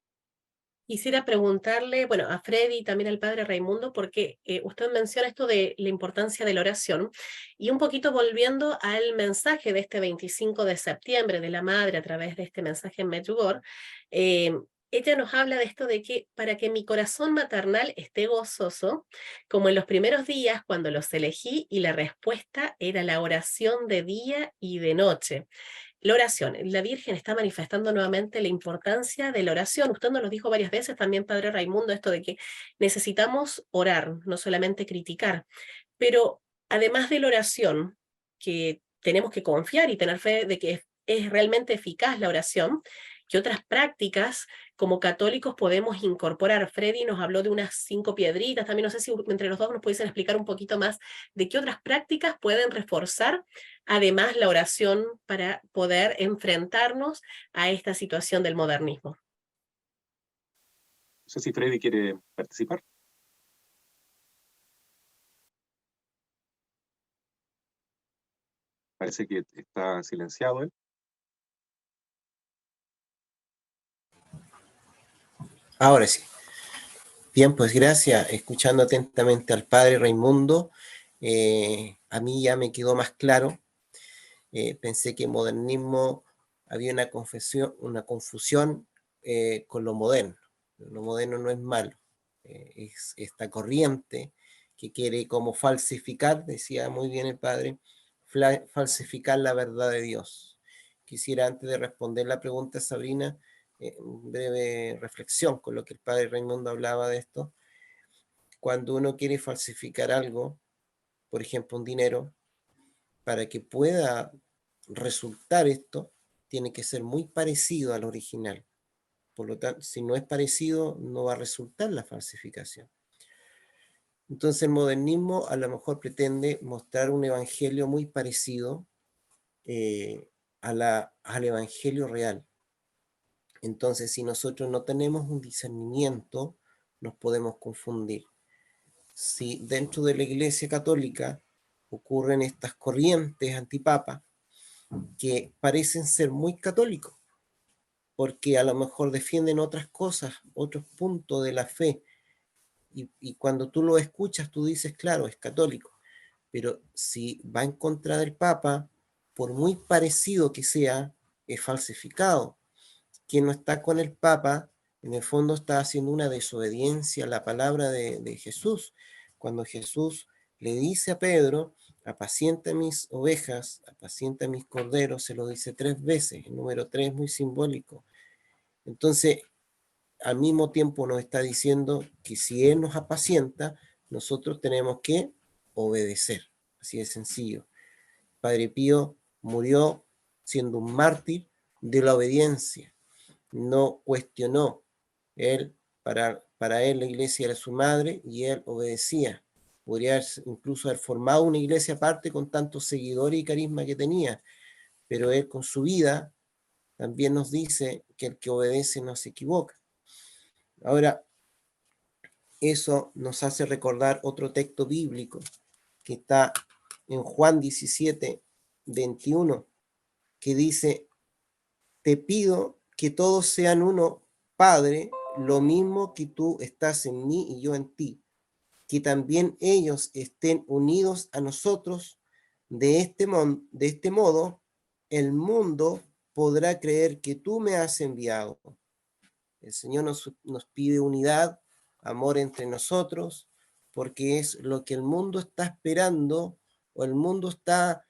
Quisiera preguntarle, bueno, a Freddy y también al padre Raimundo, porque usted menciona esto de la importancia de la oración, y un poquito volviendo al mensaje de este 25 de septiembre de la Madre a través de este mensaje en Medjugorje, ella nos habla de esto de que para que mi corazón maternal esté gozoso, como en los primeros días cuando los elegí y la respuesta era la oración de día y de noche. La oración, la Virgen está manifestando nuevamente la importancia de la oración. Usted nos lo dijo varias veces también, Padre Raimundo, esto de que necesitamos orar, no solamente criticar. Pero además de la oración, que tenemos que confiar y tener fe de que es realmente eficaz la oración, ¿qué otras prácticas como católicos podemos incorporar? Freddy nos habló de unas 5 piedritas, también no sé si entre los dos nos pudiesen explicar un poquito más de qué otras prácticas pueden reforzar además la oración para poder enfrentarnos a esta situación del modernismo. No sé si Freddy quiere participar. Parece que está silenciado él. Ahora sí. Bien, pues gracias. Escuchando atentamente al padre Raimundo, a mí ya me quedó más claro. Pensé que modernismo había una confusión con lo moderno. Lo moderno no es malo. Es esta corriente que quiere como falsificar, decía muy bien el padre, falsificar la verdad de Dios. Quisiera, antes de responder la pregunta, Sabrina, breve reflexión con lo que el padre Raimundo hablaba de esto. Cuando uno quiere falsificar algo, por ejemplo un dinero, para que pueda resultar esto, tiene que ser muy parecido al original. Por lo tanto, si no es parecido, no va a resultar la falsificación. Entonces el modernismo a lo mejor pretende mostrar un evangelio muy parecido al evangelio real. Entonces, si nosotros no tenemos un discernimiento, nos podemos confundir. Si dentro de la Iglesia Católica ocurren estas corrientes antipapa que parecen ser muy católicos, porque a lo mejor defienden otras cosas, otros puntos de la fe, y cuando tú lo escuchas, tú dices, claro, es católico, pero si va en contra del Papa, por muy parecido que sea, es falsificado. Quien no está con el Papa, en el fondo está haciendo una desobediencia a la palabra de Jesús. Cuando Jesús le dice a Pedro, apacienta mis ovejas, apacienta mis corderos, se lo dice 3 veces, el número 3 es muy simbólico. Entonces, al mismo tiempo nos está diciendo que si Él nos apacienta, nosotros tenemos que obedecer, así de sencillo. Padre Pío murió siendo un mártir de la obediencia. No cuestionó. Él, para él la iglesia era su madre y él obedecía. Podría incluso haber formado una iglesia aparte con tantos seguidores y carisma que tenía, pero él con su vida también nos dice que el que obedece no se equivoca. Ahora, eso nos hace recordar otro texto bíblico que está en Juan 17, 21, que dice, te pido que todos sean uno, Padre, lo mismo que tú estás en mí y yo en ti, que también ellos estén unidos a nosotros. De este modo, el mundo podrá creer que tú me has enviado. El Señor nos pide unidad, amor entre nosotros, porque es lo que el mundo está esperando, o el mundo está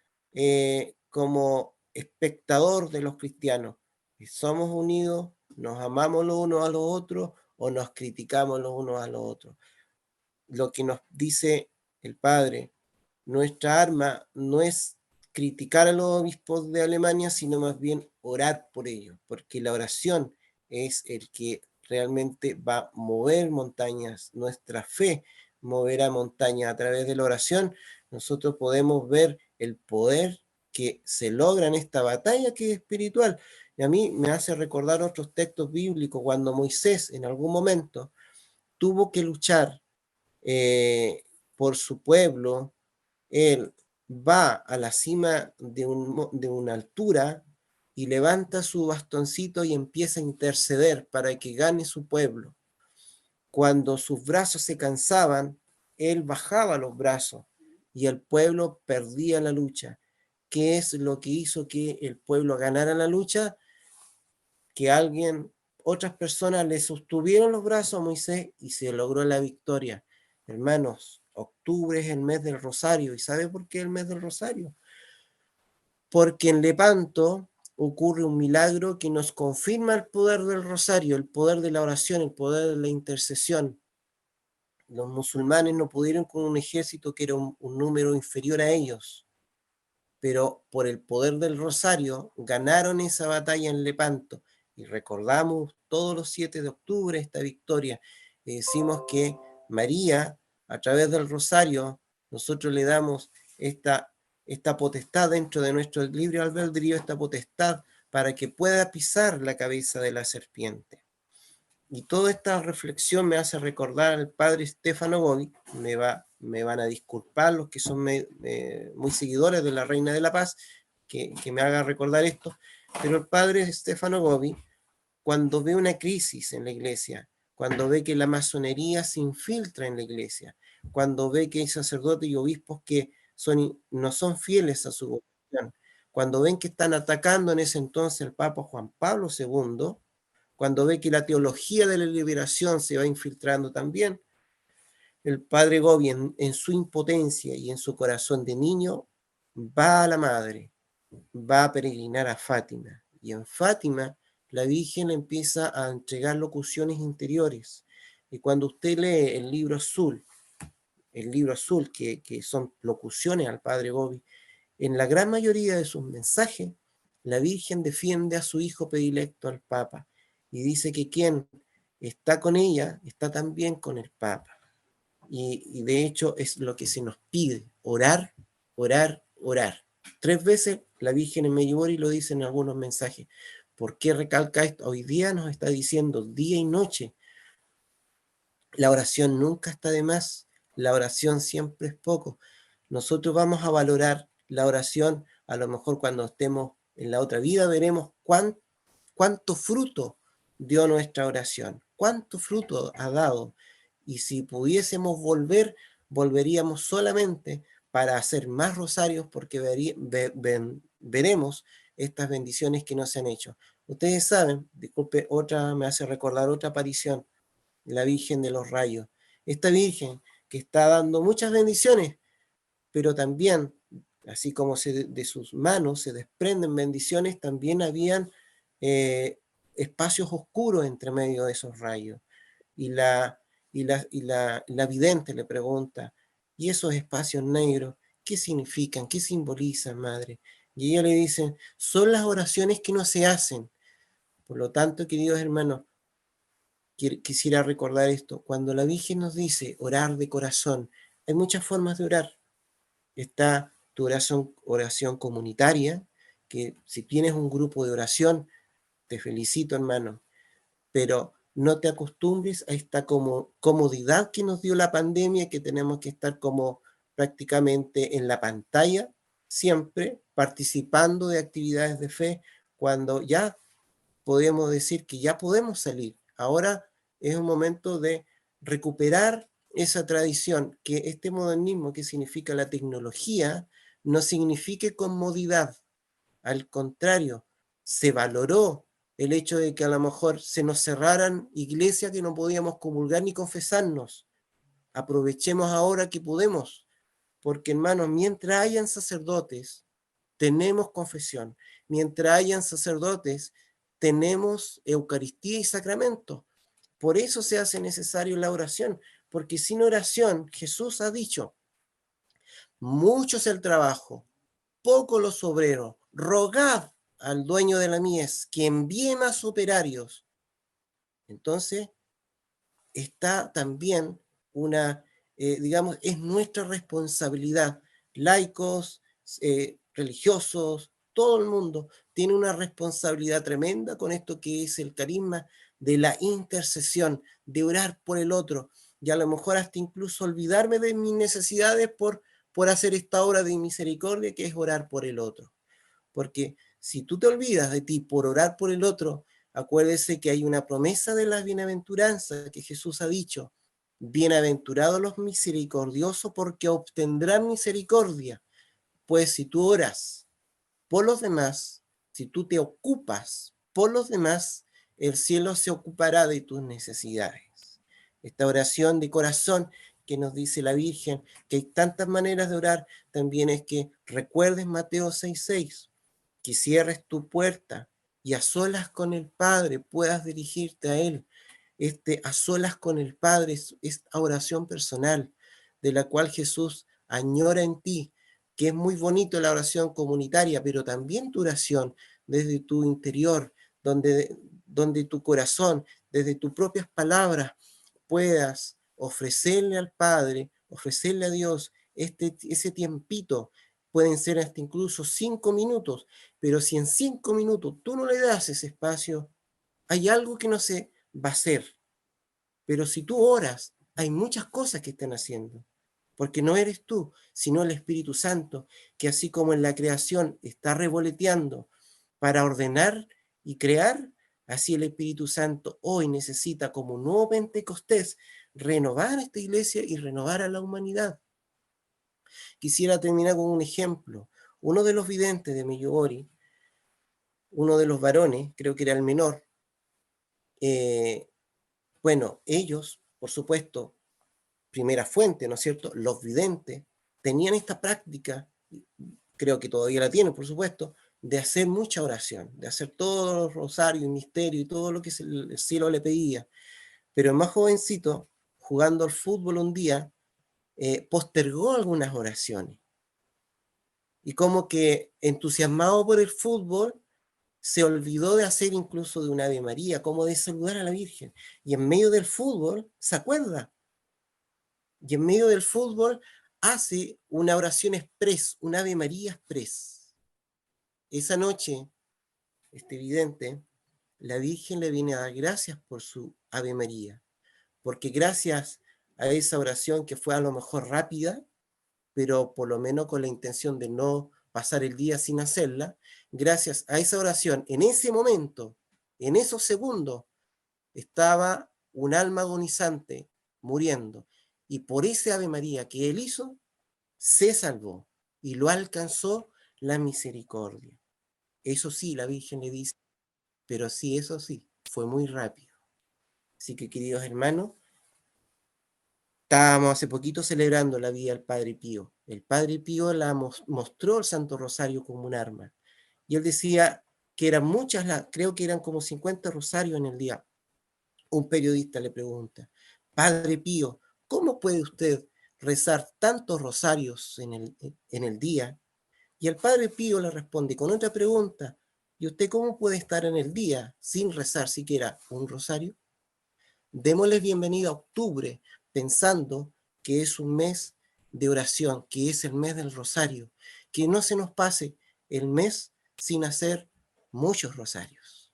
como espectador de los cristianos. Si somos unidos, nos amamos los unos a los otros o nos criticamos los unos a los otros. Lo que nos dice el Padre, nuestra arma no es criticar a los obispos de Alemania, sino más bien orar por ellos, porque la oración es el que realmente va a mover montañas. Nuestra fe moverá montañas. A través de la oración nosotros podemos ver el poder que se logra en esta batalla que es espiritual. Y a mí me hace recordar otros textos bíblicos cuando Moisés en algún momento tuvo que luchar por su pueblo. Él va a la cima de una altura y levanta su bastoncito y empieza a interceder para que gane su pueblo. Cuando sus brazos se cansaban, él bajaba los brazos y el pueblo perdía la lucha. ¿Qué es lo que hizo que el pueblo ganara la lucha? Que otras personas le sostuvieron los brazos a Moisés y se logró la victoria. Hermanos, octubre es el mes del Rosario. ¿Y sabe por qué el mes del Rosario? Porque en Lepanto ocurre un milagro que nos confirma el poder del Rosario, el poder de la oración, el poder de la intercesión. Los musulmanes no pudieron con un ejército que era un número inferior a ellos, pero por el poder del Rosario ganaron esa batalla en Lepanto. Y recordamos todos los 7 de octubre esta victoria. Y decimos que María, a través del Rosario, nosotros le damos esta potestad dentro de nuestro libre albedrío, esta potestad para que pueda pisar la cabeza de la serpiente. Y toda esta reflexión me hace recordar al padre Stefano Bovi. Me van a disculpar los que son muy seguidores de la Reina de la Paz, que me haga recordar esto, pero el padre Stefano Bovi, cuando ve una crisis en la iglesia, cuando ve que la masonería se infiltra en la iglesia, cuando ve que hay sacerdotes y obispos que no son fieles a su vocación, cuando ven que están atacando en ese entonces al Papa Juan Pablo II, cuando ve que la teología de la liberación se va infiltrando también, el padre Gobi en su impotencia y en su corazón de niño va a la madre, va a peregrinar a Fátima. Y en Fátima la Virgen empieza a entregar locuciones interiores. Y cuando usted lee el libro azul, que son locuciones al padre Gobi, en la gran mayoría de sus mensajes, la Virgen defiende a su hijo predilecto, al Papa, y dice que quien está con ella está también con el Papa. Y de hecho es lo que se nos pide, orar, orar, orar. 3 veces la Virgen en Medjugorje lo dice en algunos mensajes. ¿Por qué recalca esto? Hoy día nos está diciendo día y noche. La oración nunca está de más, la oración siempre es poco. Nosotros vamos a valorar la oración, a lo mejor cuando estemos en la otra vida veremos cuánto fruto dio nuestra oración, cuánto fruto ha dado. Y si pudiésemos volveríamos solamente para hacer más rosarios, porque veremos estas bendiciones que nos han hecho. Ustedes saben, disculpe, me hace recordar otra aparición, la Virgen de los Rayos. Esta Virgen que está dando muchas bendiciones, pero también, así como de sus manos se desprenden bendiciones, también habían espacios oscuros entre medio de esos rayos. Y la vidente le pregunta, ¿y esos espacios negros qué significan? ¿Qué simbolizan, madre? Y ella le dice, son las oraciones que no se hacen. Por lo tanto, queridos hermanos, quisiera recordar esto. Cuando la Virgen nos dice orar de corazón, hay muchas formas de orar. Está tu oración comunitaria, que si tienes un grupo de oración, te felicito, hermano, pero no te acostumbres a esta comodidad que nos dio la pandemia, que tenemos que estar como prácticamente en la pantalla siempre participando de actividades de fe, cuando ya podemos decir que ya podemos salir. Ahora es un momento de recuperar esa tradición, que este modernismo que significa la tecnología no signifique comodidad. Al contrario, se valoró el hecho de que a lo mejor se nos cerraran iglesias que no podíamos comulgar ni confesarnos. Aprovechemos ahora que podemos, porque hermanos, mientras hayan sacerdotes, tenemos confesión. Mientras hayan sacerdotes, tenemos Eucaristía y sacramento. Por eso se hace necesario la oración, porque sin oración, Jesús ha dicho, mucho es el trabajo, poco los obreros, rogad al dueño de la mies que envíe más operarios. Entonces, está también digamos, es nuestra responsabilidad, laicos, religiosos, todo el mundo tiene una responsabilidad tremenda con esto que es el carisma de la intercesión, de orar por el otro, y a lo mejor hasta incluso olvidarme de mis necesidades por hacer esta obra de misericordia que es orar por el otro. Porque si tú te olvidas de ti por orar por el otro, acuérdese que hay una promesa de la bienaventuranza que Jesús ha dicho, bienaventurados los misericordiosos porque obtendrán misericordia. Pues si tú oras por los demás, si tú te ocupas por los demás, el cielo se ocupará de tus necesidades. Esta oración de corazón que nos dice la Virgen, que hay tantas maneras de orar, también es que recuerdes Mateo 6:6, que cierres tu puerta y a solas con el Padre puedas dirigirte a Él. A solas con el Padre es esta oración personal de la cual Jesús añora en ti, que es muy bonito la oración comunitaria, pero también tu oración desde tu interior, donde tu corazón, desde tus propias palabras, puedas ofrecerle al Padre, ofrecerle a Dios ese tiempito. Pueden ser hasta incluso 5 minutos, pero si en 5 minutos tú no le das ese espacio, hay algo que no se va a hacer. Pero si tú oras, hay muchas cosas que están haciendo, porque no eres tú, sino el Espíritu Santo, que así como en la creación está revoloteando para ordenar y crear, así el Espíritu Santo hoy necesita, como un nuevo Pentecostés, renovar esta iglesia y renovar a la humanidad. Quisiera terminar con un ejemplo. Uno de los videntes de Medjugorje, uno de los varones, creo que era el menor, bueno, ellos, por supuesto, primera fuente, ¿no es cierto? Los videntes tenían esta práctica, creo que todavía la tienen, por supuesto, de hacer mucha oración, de hacer todos los rosarios, misterio y todo lo que el cielo le pedía. Pero el más jovencito, jugando al fútbol un día, postergó algunas oraciones. Y como que entusiasmado por el fútbol, se olvidó de hacer incluso de una Ave María, como de saludar a la Virgen. Y en medio del fútbol, se acuerda. Y en medio del fútbol hace una oración express, una Ave María express. Esa noche, vidente, la Virgen le viene a dar gracias por su Ave María. Porque gracias a esa oración que fue a lo mejor rápida, pero por lo menos con la intención de no pasar el día sin hacerla, gracias a esa oración, en ese momento, en esos segundos, estaba un alma agonizante muriendo. Y por ese Ave María que él hizo, se salvó y lo alcanzó la misericordia. Eso sí, la Virgen le dice, pero sí, eso sí, fue muy rápido. Así que, queridos hermanos, estábamos hace poquito celebrando la vida del Padre Pío. El Padre Pío mostró el Santo Rosario como un arma. Y él decía que eran muchas, creo que eran como 50 rosarios en el día. Un periodista le pregunta, Padre Pío, ¿cómo puede usted rezar tantos rosarios en el día? Y el Padre Pío le responde con otra pregunta, ¿y usted cómo puede estar en el día sin rezar siquiera un rosario? Démosles bienvenida a octubre, pensando que es un mes de oración, que es el mes del rosario, que no se nos pase el mes sin hacer muchos rosarios.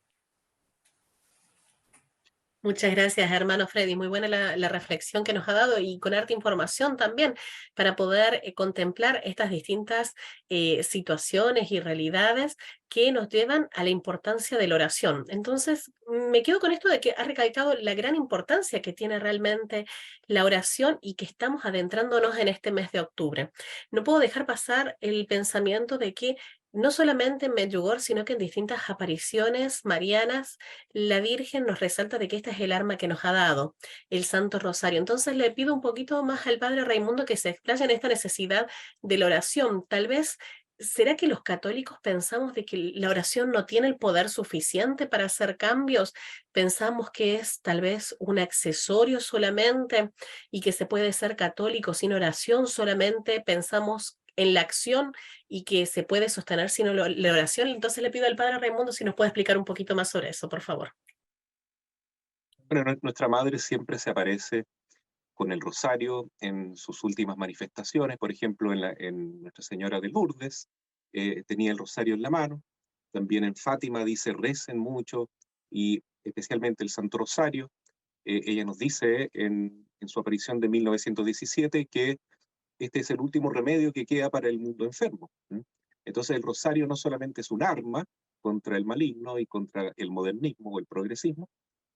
Muchas gracias, hermano Freddy. Muy buena la reflexión que nos ha dado y con harta información también para poder contemplar estas distintas situaciones y realidades que nos llevan a la importancia de la oración. Entonces, me quedo con esto de que ha recalcado la gran importancia que tiene realmente la oración y que estamos adentrándonos en este mes de octubre. No puedo dejar pasar el pensamiento de que no solamente en Medjugorje, sino que en distintas apariciones marianas la Virgen nos resalta de que esta es el arma que nos ha dado, el Santo Rosario. Entonces le pido un poquito más al Padre Raimundo que se explaye en esta necesidad de la oración. Tal vez, ¿será que los católicos pensamos de que la oración no tiene el poder suficiente para hacer cambios? Pensamos que es tal vez un accesorio solamente y que se puede ser católico sin oración solamente. Pensamos en la acción y que se puede sostener sin la oración. Entonces le pido al Padre Raimundo si nos puede explicar un poquito más sobre eso, por favor. Bueno, nuestra madre siempre se aparece con el rosario en sus últimas manifestaciones, por ejemplo, en Nuestra Señora de Lourdes, tenía el rosario en la mano, también en Fátima dice recen mucho, y especialmente el Santo Rosario. Ella nos dice en su aparición de 1917 que este es el último remedio que queda para el mundo enfermo. Entonces el rosario no solamente es un arma contra el maligno y contra el modernismo o el progresismo,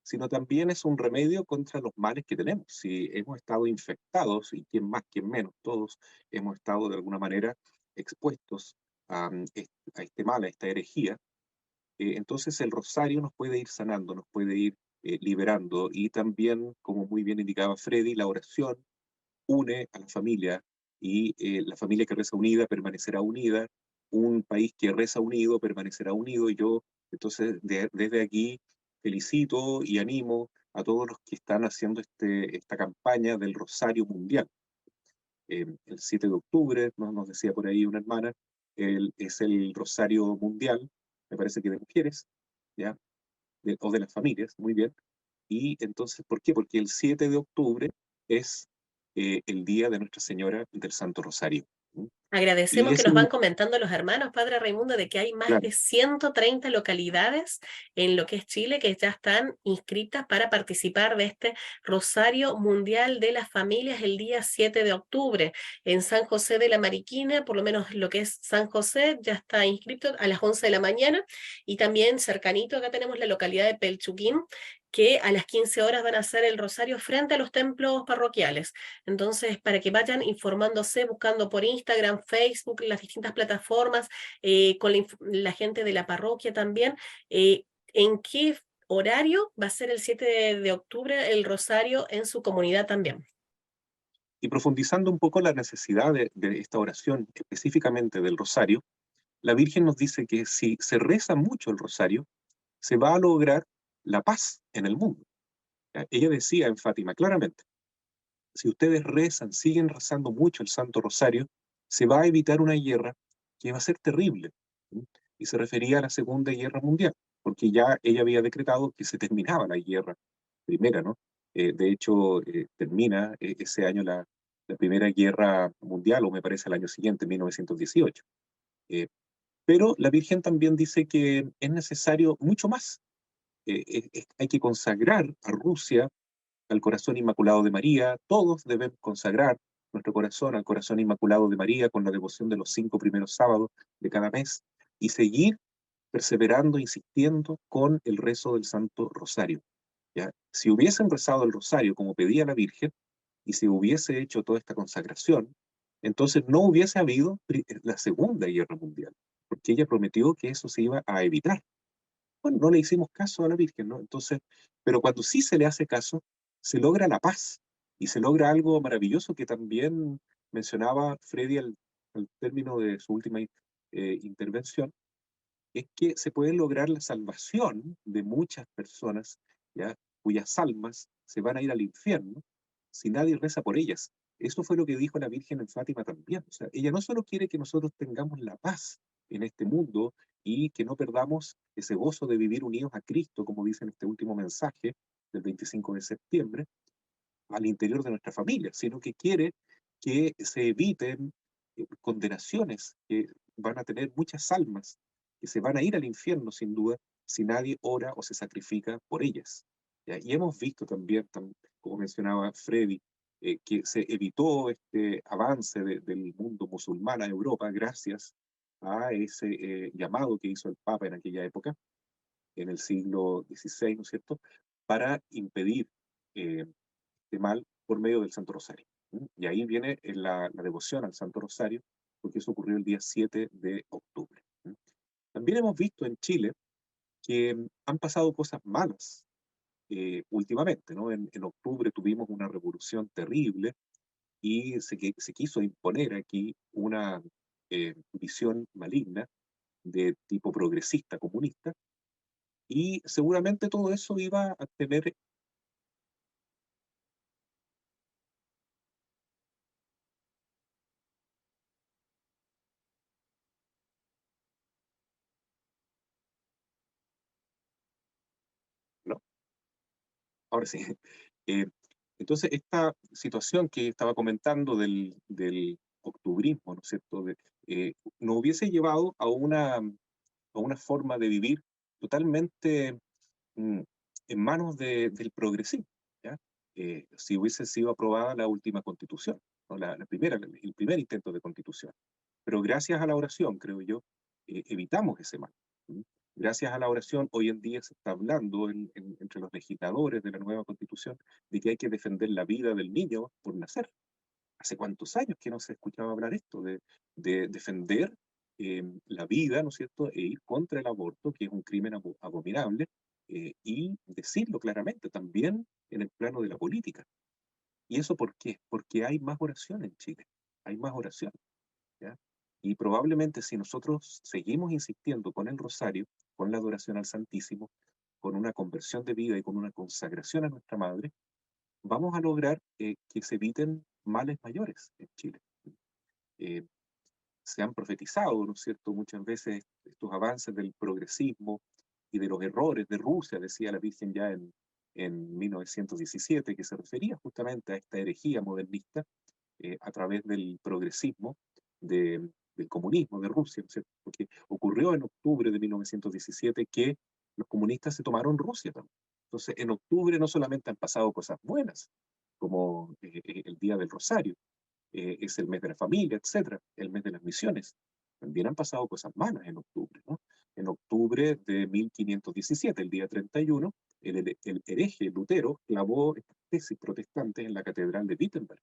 sino también es un remedio contra los males que tenemos. Si hemos estado infectados, y quién más, quién menos, todos hemos estado de alguna manera expuestos a este mal, a esta herejía, entonces el rosario nos puede ir sanando, nos puede ir liberando, y también, como muy bien indicaba Freddy, la oración une a la familia, y la familia que reza unida permanecerá unida, un país que reza unido permanecerá unido, y yo entonces desde aquí felicito y animo a todos los que están haciendo esta campaña del Rosario Mundial. El 7 de octubre, nos decía por ahí una hermana, es el Rosario Mundial, me parece que de mujeres, ¿ya? O de las familias, muy bien. Y entonces, ¿por qué? Porque el 7 de octubre es el día de Nuestra Señora del Santo Rosario. Y Agradecemos que es nos van comentando los hermanos, Padre Raimundo, de que hay más claro, de 130 localidades en lo que es Chile que ya están inscritas para participar de este Rosario Mundial de las Familias el día 7 de octubre. En San José de la Mariquina, por lo menos lo que es San José, ya está inscrito a las 11 de la mañana, y también cercanito acá tenemos la localidad de Pelchuquín, que a las 15 horas van a hacer el rosario frente a los templos parroquiales. Entonces, para que vayan informándose, buscando por Instagram, Facebook, las distintas plataformas, con la gente de la parroquia también, en qué horario va a ser el 7 de octubre el rosario en su comunidad también. y profundizando un poco la necesidad de esta oración, específicamente del rosario, la Virgen nos dice que si se reza mucho el rosario, se va a lograr la paz en el mundo. Ella decía en Fátima claramente, si ustedes rezan, siguen rezando mucho el Santo Rosario, se va a evitar una guerra que va a ser terrible. ¿Sí? Y se refería a la Segunda Guerra Mundial, porque ya ella había decretado que se terminaba la guerra primera, ¿no? De hecho, termina ese año la Primera Guerra Mundial, o me parece el año siguiente, 1918. Eh, pero la Virgen también dice que es necesario mucho más. Hay que consagrar a Rusia al corazón inmaculado de María. Todos debemos consagrar nuestro corazón al corazón inmaculado de María con la devoción de los 5 primeros sábados de cada mes, y seguir perseverando, insistiendo con el rezo del Santo Rosario. ¿Ya? Si hubiesen rezado el Rosario como pedía la Virgen, y se hubiese hecho toda esta consagración, entonces no hubiese habido la Segunda Guerra Mundial, porque ella prometió que eso se iba a evitar. Bueno, no le hicimos caso a la Virgen, ¿no? Entonces, pero cuando sí se le hace caso, se logra la paz, y se logra algo maravilloso que también mencionaba Freddy al término de su última intervención, es que se puede lograr la salvación de muchas personas, ¿ya? Cuyas almas se van a ir al infierno si nadie reza por ellas. Eso fue lo que dijo la Virgen en Fátima también. O sea, ella no solo quiere que nosotros tengamos la paz en este mundo y que no perdamos ese gozo de vivir unidos a Cristo, como dice en este último mensaje del 25 de septiembre, al interior de nuestra familia, sino que quiere que se eviten condenaciones que van a tener muchas almas, que se van a ir al infierno sin duda si nadie ora o se sacrifica por ellas. ¿ya? Y hemos visto también, como mencionaba Freddy, que se evitó este avance del mundo musulmán a Europa gracias a ese llamado que hizo el Papa en aquella época, en el siglo XVI, ¿no es cierto?, para impedir este mal por medio del Santo Rosario. Y ahí viene la devoción al Santo Rosario, porque eso ocurrió el día 7 de octubre. También hemos visto en Chile que han pasado cosas malas últimamente, ¿no? En octubre tuvimos una revolución terrible y se quiso imponer aquí una visión maligna de tipo progresista, comunista, y seguramente todo eso iba a tener. ¿No? Ahora sí. Eh, entonces, esta situación que estaba comentando del octubrismo, ¿no es cierto?, nos hubiese llevado a una forma de vivir totalmente mm, en manos del progresismo, ¿ya? Si hubiese sido aprobada la última constitución, ¿no? El primer intento de constitución. Pero gracias a la oración, creo yo, evitamos ese mal. ¿Mm? Gracias a la oración, hoy en día se está hablando entre los legisladores de la nueva constitución de que hay que defender la vida del niño por nacer. ¿Hace cuántos años que no se escuchaba hablar esto de defender la vida, ¿no es cierto?, e ir contra el aborto, que es un crimen abominable, y decirlo claramente también en el plano de la política? ¿Y eso por qué? Porque hay más oración en Chile, hay más oración, ¿ya? Y probablemente si nosotros seguimos insistiendo con el rosario, con la adoración al Santísimo, con una conversión de vida y con una consagración a nuestra Madre, vamos a lograr que se eviten males mayores en Chile. Eh, Se han profetizado, ¿no es cierto?, muchas veces estos avances del progresismo y de los errores de Rusia, decía la Virgen ya en 1917, que se refería justamente a esta herejía modernista a través del progresismo, del comunismo de Rusia, ¿no es cierto? Porque ocurrió en octubre de 1917 que los comunistas se tomaron Rusia también. Entonces, en octubre no solamente han pasado cosas buenas, como el Día del Rosario, es el mes de la familia, etcétera, el mes de las misiones. También han pasado cosas malas en octubre, ¿no? En octubre de 1517, el día 31, el hereje Lutero clavó estas tesis protestantes en la catedral de Wittenberg,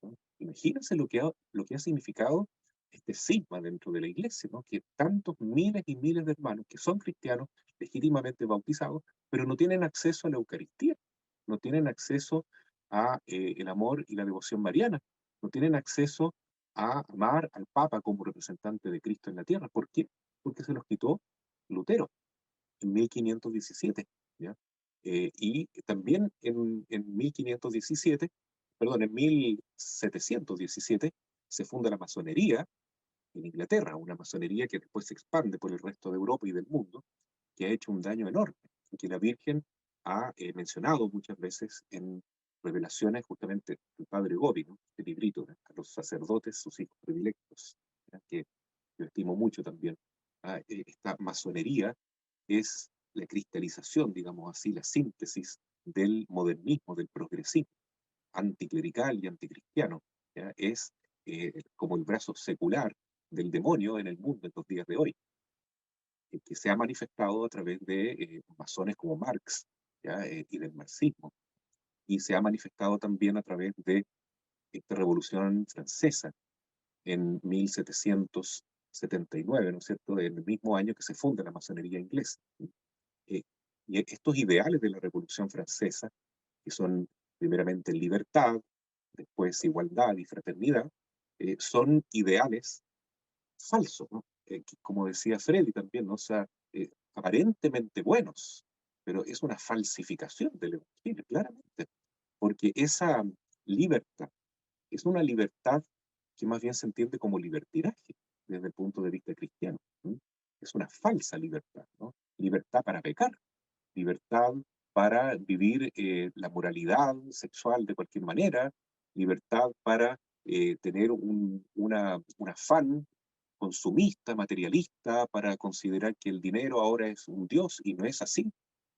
¿no? Imagínense lo que ha significado este cisma dentro de la iglesia, ¿no? Que tantos miles y miles de hermanos que son cristianos, legítimamente bautizados, pero no tienen acceso a la Eucaristía, no tienen acceso a el amor y la devoción mariana, no tienen acceso a amar al Papa como representante de Cristo en la tierra. ¿Por qué? Porque se los quitó Lutero en 1517, ¿ya? Y también en 1517, perdón, en 1717 se funda la masonería en Inglaterra, una masonería que después se expande por el resto de Europa y del mundo, que ha hecho un daño enorme, y que la Virgen ha mencionado muchas veces en revelaciones justamente del padre Gobi, ¿no? Este librito, ¿no? A los sacerdotes, sus hijos predilectos, ¿ya? Que yo estimo mucho también. Esta masonería es la cristalización, digamos así, la síntesis del modernismo, del progresismo anticlerical y anticristiano. ¿Ya? Es como el brazo secular del demonio en el mundo en los días de hoy, que se ha manifestado a través de masones como Marx, ¿ya? Y del marxismo, y se ha manifestado también a través de esta revolución francesa en 1779, ¿no es cierto?, en el mismo año que se funda la masonería inglesa. Eh, y estos ideales de la Revolución Francesa, que son primeramente libertad, después igualdad y fraternidad, son ideales falsos, ¿no? Como decía Freddy también, ¿no? O sea, aparentemente buenos, pero es una falsificación del Evangelio, claramente, porque esa libertad es una libertad que más bien se entiende como libertinaje desde el punto de vista cristiano. ¿Sí? Es una falsa libertad, ¿no? Libertad para pecar, libertad para vivir la moralidad sexual de cualquier manera, libertad para tener un afán consumista, materialista, para considerar que el dinero ahora es un Dios y no es así,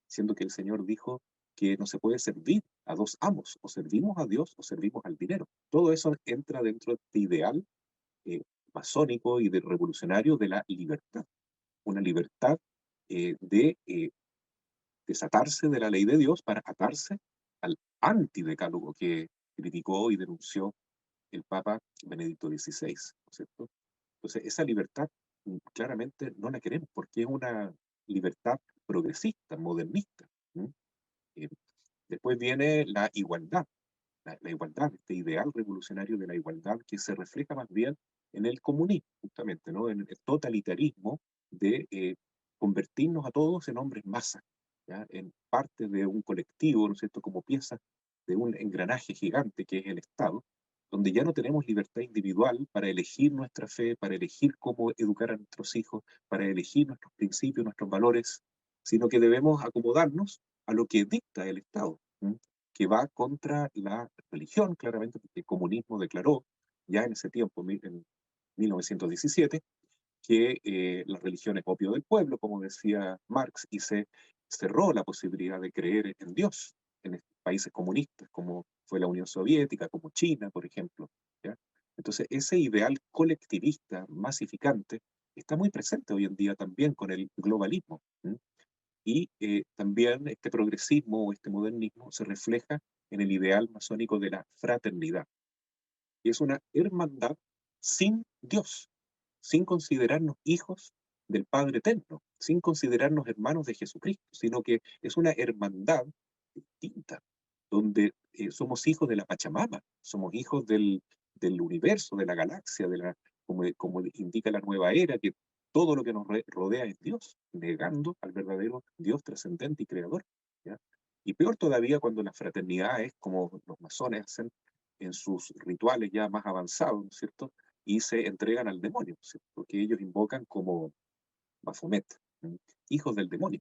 siendo que el Señor dijo que no se puede servir a dos amos, o servimos a Dios o servimos al dinero. Todo eso entra dentro de este ideal masónico y de revolucionario de la libertad. Una libertad de desatarse de la ley de Dios para atarse al antidecálogo que criticó y denunció el Papa Benedicto XVI, ¿no es cierto? Entonces, esa libertad claramente no la queremos, porque es una libertad progresista, modernista. Después viene la igualdad, la igualdad, este ideal revolucionario de la igualdad que se refleja más bien en el comunismo, justamente, ¿no? En el totalitarismo de convertirnos a todos en hombres masa, ¿ya? En parte de un colectivo, ¿no es cierto?, como piezas de un engranaje gigante que es el Estado, donde ya no tenemos libertad individual para elegir nuestra fe, para elegir cómo educar a nuestros hijos, para elegir nuestros principios, nuestros valores, sino que debemos acomodarnos a lo que dicta el Estado, que va contra la religión, claramente, porque el comunismo declaró ya en ese tiempo, en 1917, que la religión es opio del pueblo, como decía Marx, y se cerró la posibilidad de creer en Dios en países comunistas, como fue la Unión Soviética, como China, por ejemplo, ¿ya? Entonces, ese ideal colectivista, masificante, está muy presente hoy en día también con el globalismo. Y también este progresismo o este modernismo se refleja en el ideal masónico de la fraternidad. Y es una hermandad sin Dios, sin considerarnos hijos del Padre Eterno, sin considerarnos hermanos de Jesucristo, sino que es una hermandad distinta, donde somos hijos de la Pachamama, somos hijos del universo, de la galaxia, como indica la nueva era, que todo lo que nos rodea es Dios, negando al verdadero Dios trascendente y creador, ¿ya? Y peor todavía cuando la fraternidad es como los masones hacen en sus rituales ya más avanzados, ¿no es cierto?, y se entregan al demonio, ¿cierto?, porque ellos invocan como Baphomet, hijos del demonio.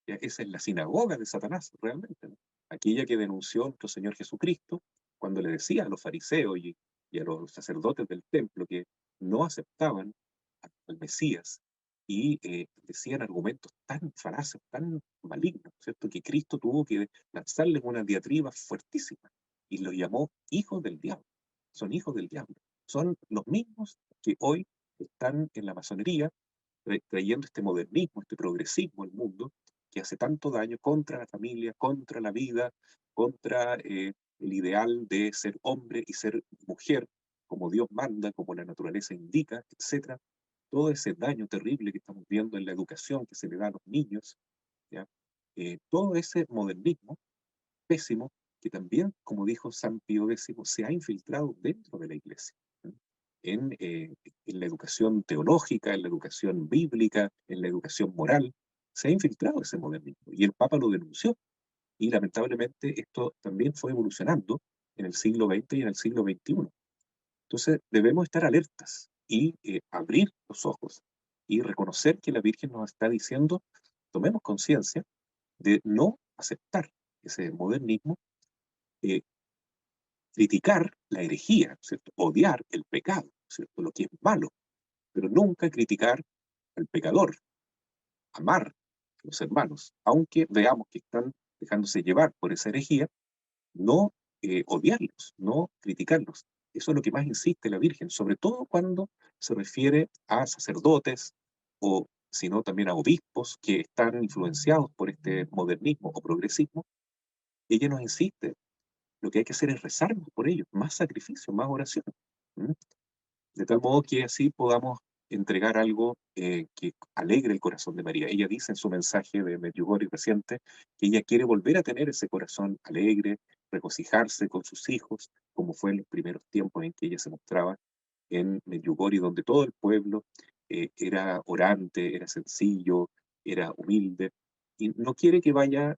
¿Ya? Esa es la sinagoga de Satanás, realmente, ¿no? Aquella que denunció nuestro Señor Jesucristo cuando le decía a los fariseos y a los sacerdotes del templo que no aceptaban al Mesías y decían argumentos tan falaces, tan malignos, ¿cierto?, que Cristo tuvo que lanzarles una diatriba fuertísima y los llamó hijos del diablo. Son hijos del diablo. Son los mismos que hoy están en la masonería trayendo este modernismo, este progresismo al mundo, que hace tanto daño contra la familia, contra la vida, contra el ideal de ser hombre y ser mujer, como Dios manda, como la naturaleza indica, etc. Todo ese daño terrible que estamos viendo en la educación que se le da a los niños, ¿ya? Todo ese modernismo pésimo que también, como dijo San Pío X, se ha infiltrado dentro de la Iglesia, ¿no? En la educación teológica, en la educación bíblica, en la educación moral, se ha infiltrado ese modernismo y el Papa lo denunció. Y lamentablemente esto también fue evolucionando en el siglo XX y en el siglo XXI. Entonces debemos estar alertas y abrir los ojos y reconocer que la Virgen nos está diciendo, tomemos conciencia de no aceptar ese modernismo, criticar la herejía, ¿cierto?, odiar el pecado, ¿cierto?, lo que es malo, pero nunca criticar al pecador, amar a los hermanos, aunque veamos que están dejándose llevar por esa herejía, no odiarlos, no criticarlos. Eso es lo que más insiste la Virgen, sobre todo cuando se refiere a sacerdotes o, si no, también a obispos que están influenciados por este modernismo o progresismo. Ella nos insiste, lo que hay que hacer es rezar por ellos, más sacrificio, más oración. De tal modo que así podamos entregar algo que alegre el corazón de María. Ella dice en su mensaje de Medjugorje reciente que ella quiere volver a tener ese corazón alegre, regocijarse con sus hijos, como fue en los primeros tiempos en que ella se mostraba en Medjugorje, donde todo el pueblo era orante, era sencillo, era humilde, y no quiere que vaya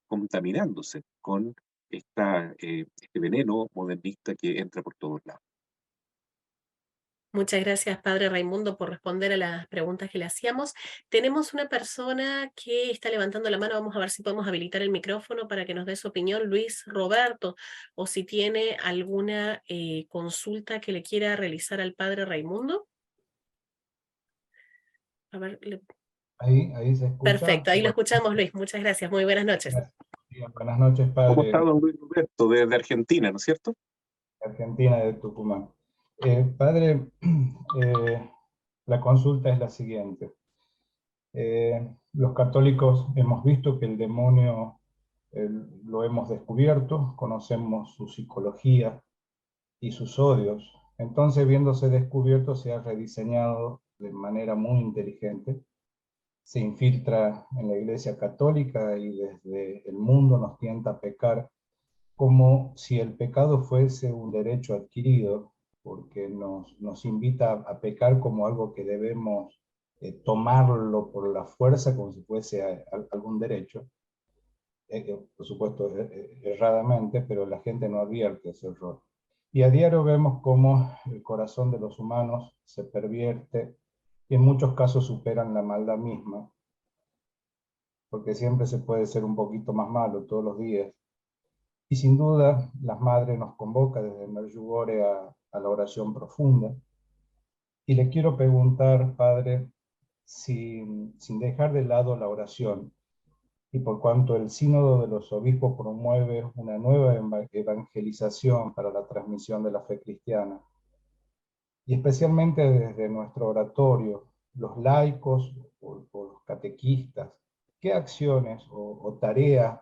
contaminándose con este veneno modernista que entra por todos lados. Muchas gracias, Padre Raimundo, por responder a las preguntas que le hacíamos. Tenemos una persona que está levantando la mano. Vamos a ver si podemos habilitar el micrófono para que nos dé su opinión. Luis Roberto, o si tiene alguna consulta que le quiera realizar al Padre Raimundo. A ver, Ahí se escucha. perfecto, ahí lo Bueno, escuchamos, Luis. Muchas gracias. Muy buenas noches. gracias. Sí, buenas noches, ¿Cómo está padre. don Luis Roberto desde Argentina, no es cierto? Argentina de Tucumán. Padre, la consulta es la siguiente. Los católicos hemos visto que el demonio lo hemos descubierto, conocemos su psicología y sus odios. Entonces, viéndose descubierto, se ha rediseñado de manera muy inteligente, se infiltra en la Iglesia Católica y desde el mundo nos tienta a pecar como si el pecado fuese un derecho adquirido, porque nos invita a pecar como algo que debemos tomarlo por la fuerza, como si fuese algún derecho, por supuesto erradamente, pero la gente no advierte ese error. Y a diario vemos cómo el corazón de los humanos se pervierte y en muchos casos superan la maldad misma, porque siempre se puede ser un poquito más malo todos los días. Y sin duda, las madres nos convoca desde Medjugorje a la oración profunda. Y le quiero preguntar, Padre, si, sin dejar de lado la oración, y por cuanto el Sínodo de los Obispos promueve una nueva evangelización para la transmisión de la fe cristiana, y especialmente desde nuestro oratorio, los laicos o los catequistas, ¿qué acciones o tareas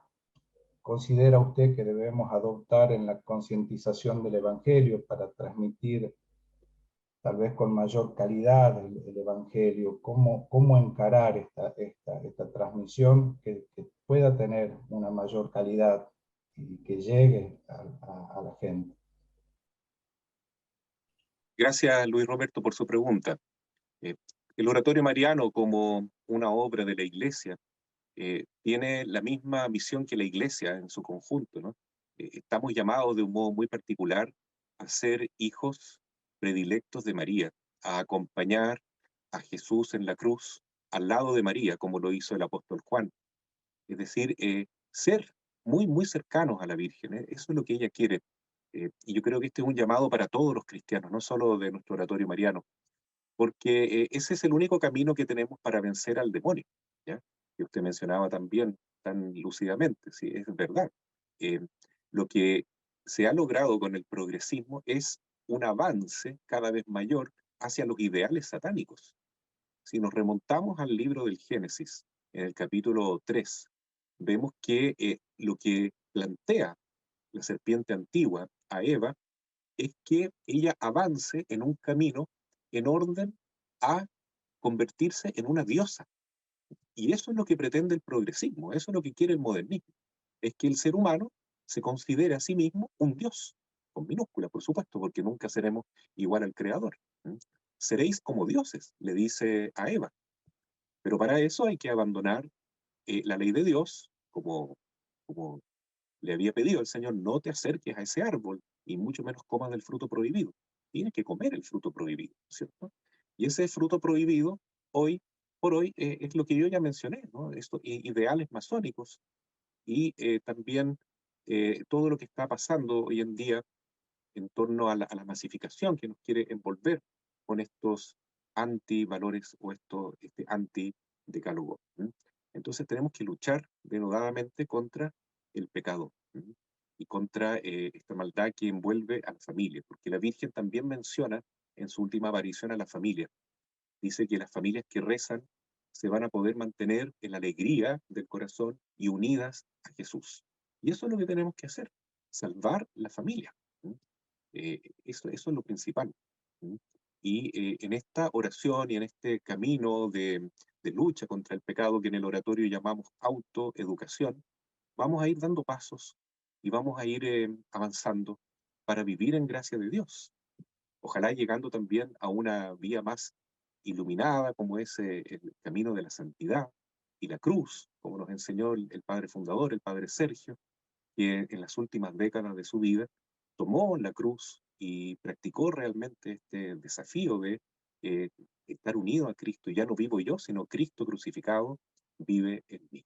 considera usted que debemos adoptar en la concientización del Evangelio para transmitir tal vez con mayor calidad el Evangelio? ¿Cómo encarar esta transmisión que pueda tener una mayor calidad y que llegue a la gente? Gracias, Luis Roberto, por su pregunta. Eh, el oratorio mariano, como una obra de la Iglesia, tiene la misma misión que la Iglesia en su conjunto, ¿no? Estamos llamados de un modo muy particular a ser hijos predilectos de María, a acompañar a Jesús en la cruz al lado de María, como lo hizo el apóstol Juan. Es decir, ser muy, muy cercanos a la Virgen, ¿eh? Eso es lo que ella quiere. Y yo creo que este es un llamado para todos los cristianos, no solo de nuestro oratorio mariano, porque ese es el único camino que tenemos para vencer al demonio, ¿ya? Que usted mencionaba también tan lúcidamente, sí, es verdad. Eh, lo que se ha logrado con el progresismo es un avance cada vez mayor hacia los ideales satánicos. Si nos remontamos al libro del Génesis, en el capítulo 3, vemos que lo que plantea la serpiente antigua a Eva es que ella avance en un camino en orden a convertirse en una diosa. Y eso es lo que pretende el progresismo, eso es lo que quiere el modernismo. Es que el ser humano se considere a sí mismo un dios, con minúscula, por supuesto, porque nunca seremos igual al Creador. ¿Mm? Seréis como dioses, le dice a Eva. Pero para eso hay que abandonar la ley de Dios, como le había pedido el Señor: no te acerques a ese árbol y mucho menos comas del fruto prohibido. Tienes que comer el fruto prohibido, ¿cierto? Y ese fruto prohibido, hoy por hoy, es lo que yo ya mencioné, ¿no? Estos ideales masónicos y también todo lo que está pasando hoy en día en torno a la masificación que nos quiere envolver con estos antivalores o este anti-decálogo. Entonces tenemos que luchar denodadamente contra el pecado y contra esta maldad que envuelve a la familia, porque la Virgen también menciona en su última aparición a la familia. Dice que las familias que rezan se van a poder mantener en la alegría del corazón y unidas a Jesús. Y eso es lo que tenemos que hacer, salvar la familia. Eso es lo principal. ¿Sí? Y en esta oración y en este camino de lucha contra el pecado que en el oratorio llamamos autoeducación, vamos a ir dando pasos y vamos a ir avanzando para vivir en gracia de Dios. Ojalá llegando también a una vía más iluminada como es el camino de la santidad y la cruz, como nos enseñó el padre fundador, el padre Sergio, que en las últimas décadas de su vida tomó la cruz y practicó realmente este desafío de eh, estar unido a Cristo. Ya no vivo yo, sino Cristo crucificado vive en mí.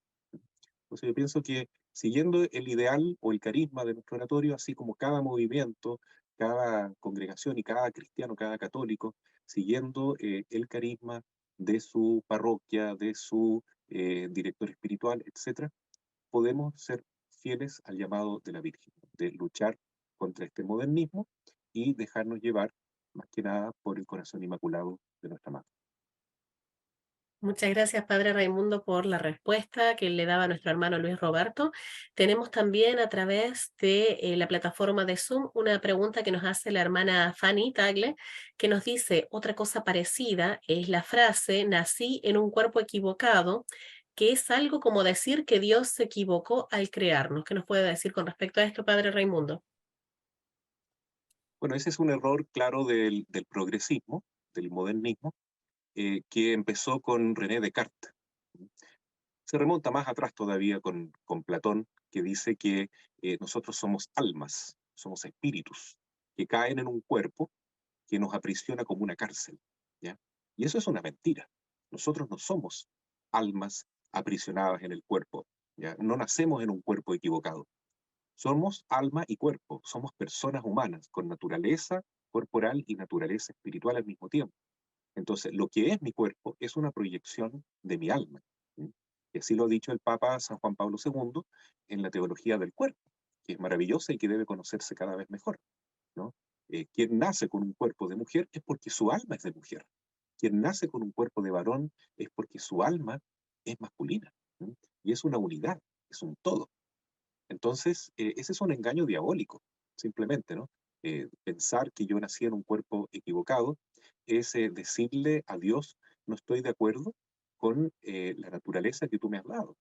Entonces yo pienso que siguiendo el ideal o el carisma de nuestro oratorio, así como cada movimiento, cada congregación y cada cristiano, cada católico, siguiendo el carisma de su parroquia, de su director espiritual, etcétera, podemos ser fieles al llamado de la Virgen, de luchar contra este modernismo y dejarnos llevar, más que nada, por el corazón inmaculado de nuestra Madre. Muchas gracias, Padre Raimundo, por la respuesta que le daba a nuestro hermano Luis Roberto. Tenemos también a través de la plataforma de Zoom una pregunta que nos hace la hermana Fanny Tagle, que nos dice, otra cosa parecida es la frase, nací en un cuerpo equivocado, que es algo como decir que Dios se equivocó al crearnos. ¿Qué nos puede decir con respecto a esto, Padre Raimundo? Bueno, ese es un error claro del progresismo, del modernismo, que empezó con René Descartes. Se remonta más atrás todavía con Platón, que dice que nosotros somos almas, somos espíritus, que caen en un cuerpo que nos aprisiona como una cárcel, ¿ya? Y eso es una mentira. Nosotros no somos almas aprisionadas en el cuerpo, ¿ya? No nacemos en un cuerpo equivocado. Somos alma y cuerpo, somos personas humanas con naturaleza corporal y naturaleza espiritual al mismo tiempo. Entonces, lo que es mi cuerpo es una proyección de mi alma. ¿Sí? Y así lo ha dicho el Papa San Juan Pablo II en la teología del cuerpo, que es maravillosa y que debe conocerse cada vez mejor, ¿no? Quien nace con un cuerpo de mujer es porque su alma es de mujer. Quien nace con un cuerpo de varón es porque su alma es masculina. ¿Sí? Y es una unidad, es un todo. Entonces, ese es un engaño diabólico, simplemente, ¿no? Pensar que yo nací en un cuerpo equivocado es decirle a Dios, no estoy de acuerdo con la naturaleza que tú me has dado.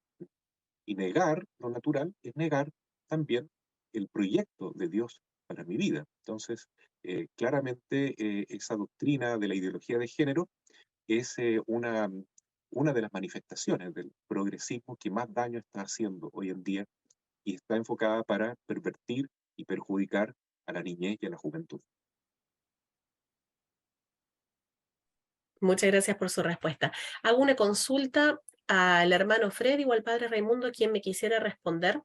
Y negar lo natural es negar también el proyecto de Dios para mi vida. Entonces, claramente esa doctrina de la ideología de género es una de las manifestaciones del progresismo que más daño está haciendo hoy en día y está enfocada para pervertir y perjudicar a la niñez y a la juventud. Muchas gracias por su respuesta. Hago una consulta al hermano Freddy o al padre Raimundo, quien me quisiera responder.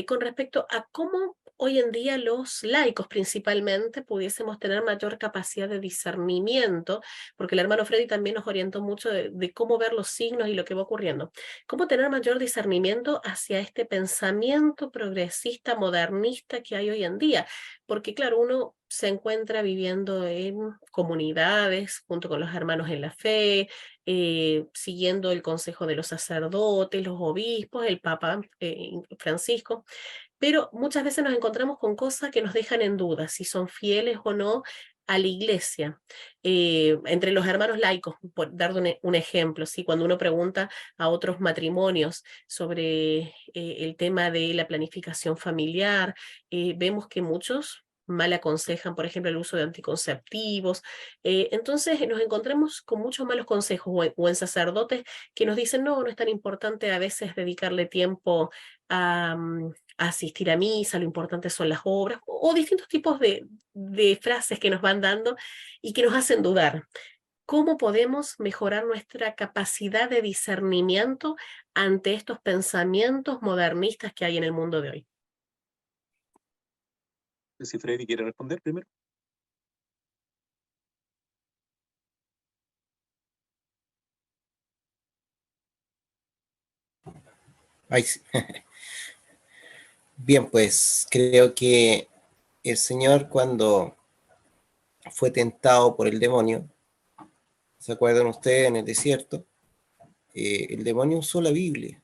Con respecto a cómo hoy en día los laicos principalmente pudiésemos tener mayor capacidad de discernimiento, porque el hermano Freddy también nos orientó mucho de cómo ver los signos y lo que va ocurriendo. ¿Cómo tener mayor discernimiento hacia este pensamiento progresista, modernista que hay hoy en día? Porque claro, uno se encuentra viviendo en comunidades junto con los hermanos en la fe, siguiendo el consejo de los sacerdotes, los obispos, el Papa Francisco, pero muchas veces nos encontramos con cosas que nos dejan en duda si son fieles o no a la iglesia. Entre los hermanos laicos, por dar un ejemplo, ¿sí? Cuando uno pregunta a otros matrimonios sobre el tema de la planificación familiar, vemos que muchos mal aconsejan, por ejemplo, el uso de anticonceptivos. Entonces nos encontramos con muchos malos consejos o en sacerdotes que nos dicen, no, no es tan importante a veces dedicarle tiempo a, a asistir a misa, lo importante son las obras, o distintos tipos de frases que nos van dando y que nos hacen dudar. ¿Cómo podemos mejorar nuestra capacidad de discernimiento ante estos pensamientos modernistas que hay en el mundo de hoy? No sé si Freddy quiere responder primero. Ay, sí. Bien, pues creo que el Señor cuando fue tentado por el demonio, ¿se acuerdan ustedes en el desierto? El demonio usó la Biblia.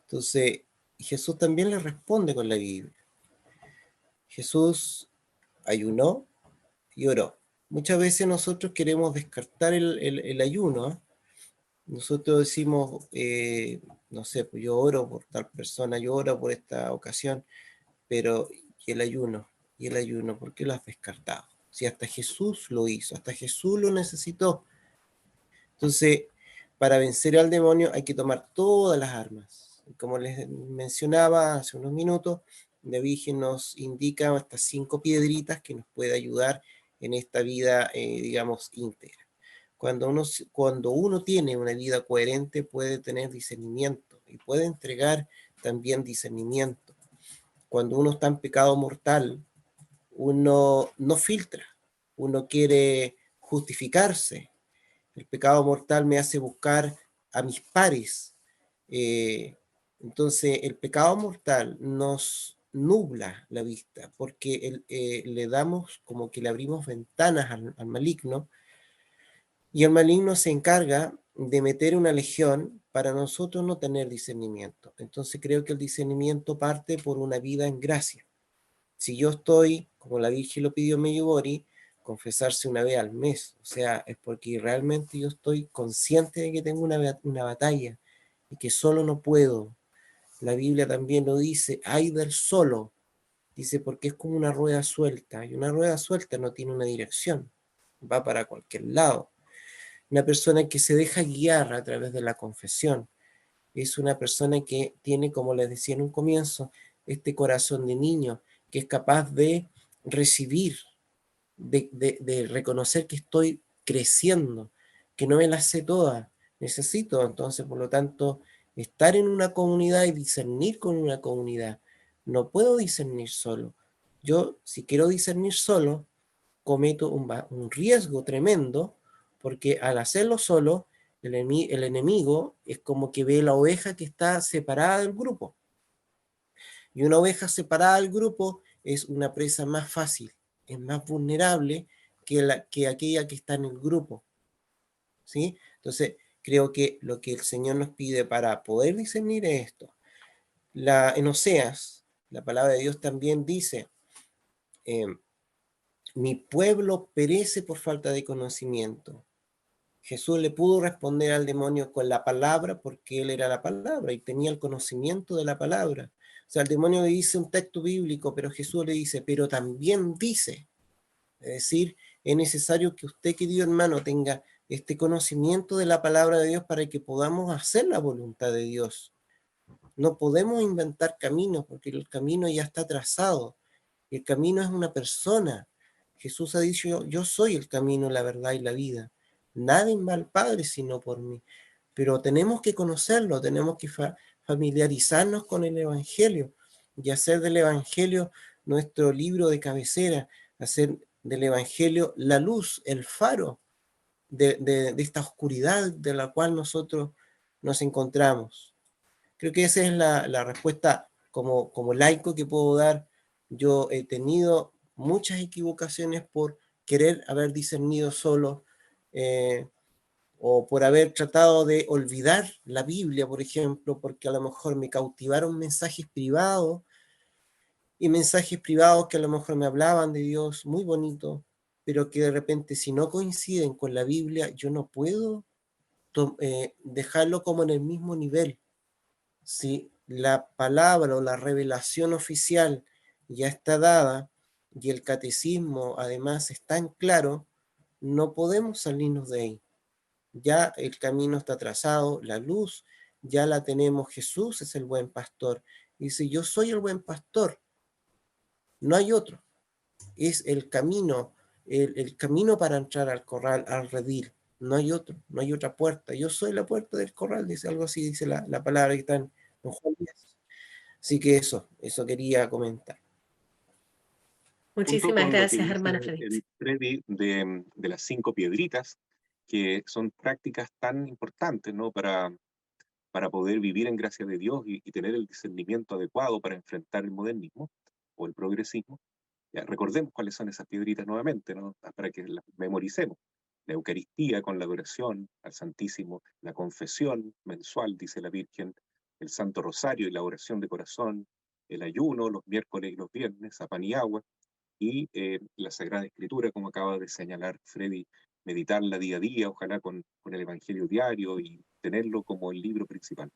Entonces, Jesús también le responde con la Biblia. Jesús ayunó y oró. Muchas veces nosotros queremos descartar el ayuno, ¿eh? Nosotros decimos, no sé, pues yo oro por tal persona, yo oro por esta ocasión, pero ¿y el ayuno? ¿Y el ayuno? ¿Por qué lo has descartado? Si hasta Jesús lo hizo, hasta Jesús lo necesitó. Entonces, para vencer al demonio hay que tomar todas las armas. Como les mencionaba hace unos minutos, la Virgen nos indica estas 5 piedritas que nos puede ayudar en esta vida, digamos, íntegra. Cuando uno tiene una vida coherente, puede tener discernimiento y puede entregar también discernimiento. Cuando uno está en pecado mortal, uno no filtra, uno quiere justificarse. El pecado mortal me hace buscar a mis pares, eh, Entonces, el pecado mortal nos nubla la vista, porque le damos como que le abrimos ventanas al maligno, y el maligno se encarga de meter una legión para nosotros no tener discernimiento. Entonces creo que el discernimiento parte por una vida en gracia. Si yo estoy, como la Virgen lo pidió en Medjugorje, confesarse una vez al mes, o sea, es porque realmente yo estoy consciente de que tengo una batalla y que solo no puedo. La Biblia también lo dice, ay del solo, dice, porque es como una rueda suelta, y una rueda suelta no tiene una dirección, va para cualquier lado. Una persona que se deja guiar a través de la confesión es una persona que tiene, como les decía en un comienzo, este corazón de niño, que es capaz de recibir, de reconocer que estoy creciendo, que no me las sé todas, necesito entonces, por lo tanto, estar en una comunidad y discernir con una comunidad. No puedo discernir solo. Yo, si quiero discernir solo, cometo un riesgo tremendo, porque al hacerlo solo, el enemigo es como que ve la oveja que está separada del grupo. Y una oveja separada del grupo es una presa más fácil, es más vulnerable que aquella que está en el grupo. ¿Sí? Entonces, creo que lo que el Señor nos pide para poder discernir es esto. En Oseas, la palabra de Dios también dice, mi pueblo perece por falta de conocimiento. Jesús le pudo responder al demonio con la palabra porque él era la palabra y tenía el conocimiento de la palabra. O sea, el demonio le dice un texto bíblico, pero Jesús le dice, pero también dice. Es decir, es necesario que usted, querido hermano, tenga este conocimiento de la palabra de Dios para que podamos hacer la voluntad de Dios. No podemos inventar caminos porque el camino ya está trazado. El camino es una persona. Jesús ha dicho, yo soy el camino, la verdad y la vida. Nadie va al Padre sino por mí. Pero tenemos que conocerlo, tenemos que familiarizarnos con el Evangelio y hacer del Evangelio nuestro libro de cabecera, hacer del Evangelio la luz, el faro de esta oscuridad de la cual nosotros nos encontramos. Creo que esa es la respuesta como laico que puedo dar. Yo he tenido muchas equivocaciones por querer haber discernido solo, o por haber tratado de olvidar la Biblia, por ejemplo, porque a lo mejor me cautivaron mensajes privados y mensajes privados que a lo mejor me hablaban de Dios muy bonito, pero que de repente si no coinciden con la Biblia, yo no puedo dejarlo como en el mismo nivel. Si la palabra o la revelación oficial ya está dada y el catecismo además está en claro, no podemos salirnos de ahí. Ya el camino está trazado, la luz ya la tenemos, Jesús es el buen pastor. Dice, yo soy el buen pastor, no hay otro. Es el camino, el camino para entrar al corral, al redil. No hay otro, no hay otra puerta. Yo soy la puerta del corral, dice algo así, dice la palabra que está en Juan 10. Así que eso quería comentar. Junto Muchísimas con lo que gracias, dice hermana Félix. el Freddy de las 5 piedritas, que son prácticas tan importantes, ¿no? Para poder vivir en gracia de Dios y tener el discernimiento adecuado para enfrentar el modernismo o el progresismo. Ya, recordemos cuáles son esas piedritas nuevamente, ¿no? Para que las memoricemos. La Eucaristía con la adoración al Santísimo, la confesión mensual, dice la Virgen, el Santo Rosario y la oración de corazón, el ayuno los miércoles y los viernes, a pan y agua, y la Sagrada Escritura, como acaba de señalar Freddy, meditarla día a día, ojalá con el Evangelio diario y tenerlo como el libro principal,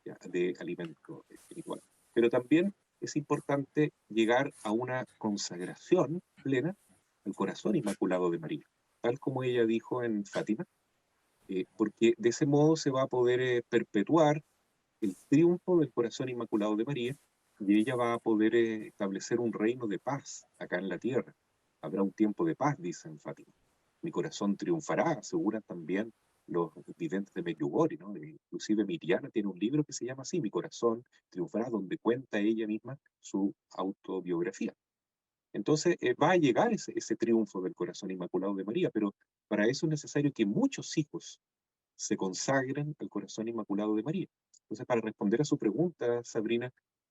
¿ya? De alimento espiritual. Pero también es importante llegar a una consagración plena al corazón inmaculado de María, tal como ella dijo en Fátima, porque de ese modo se va a poder perpetuar el triunfo del corazón inmaculado de María, y ella va a poder establecer un reino de paz acá en la tierra. Habrá un tiempo de paz, dice en Fátima. Mi corazón triunfará, aseguran también los videntes de Medjugorje, ¿no? Inclusive Miriana tiene un libro que se llama así, Mi corazón triunfará, donde cuenta ella misma su autobiografía. Entonces va a llegar ese triunfo del corazón inmaculado de María, pero para eso es necesario que muchos hijos se consagran al corazón inmaculado de María. Entonces, para responder a su pregunta, Sabrina,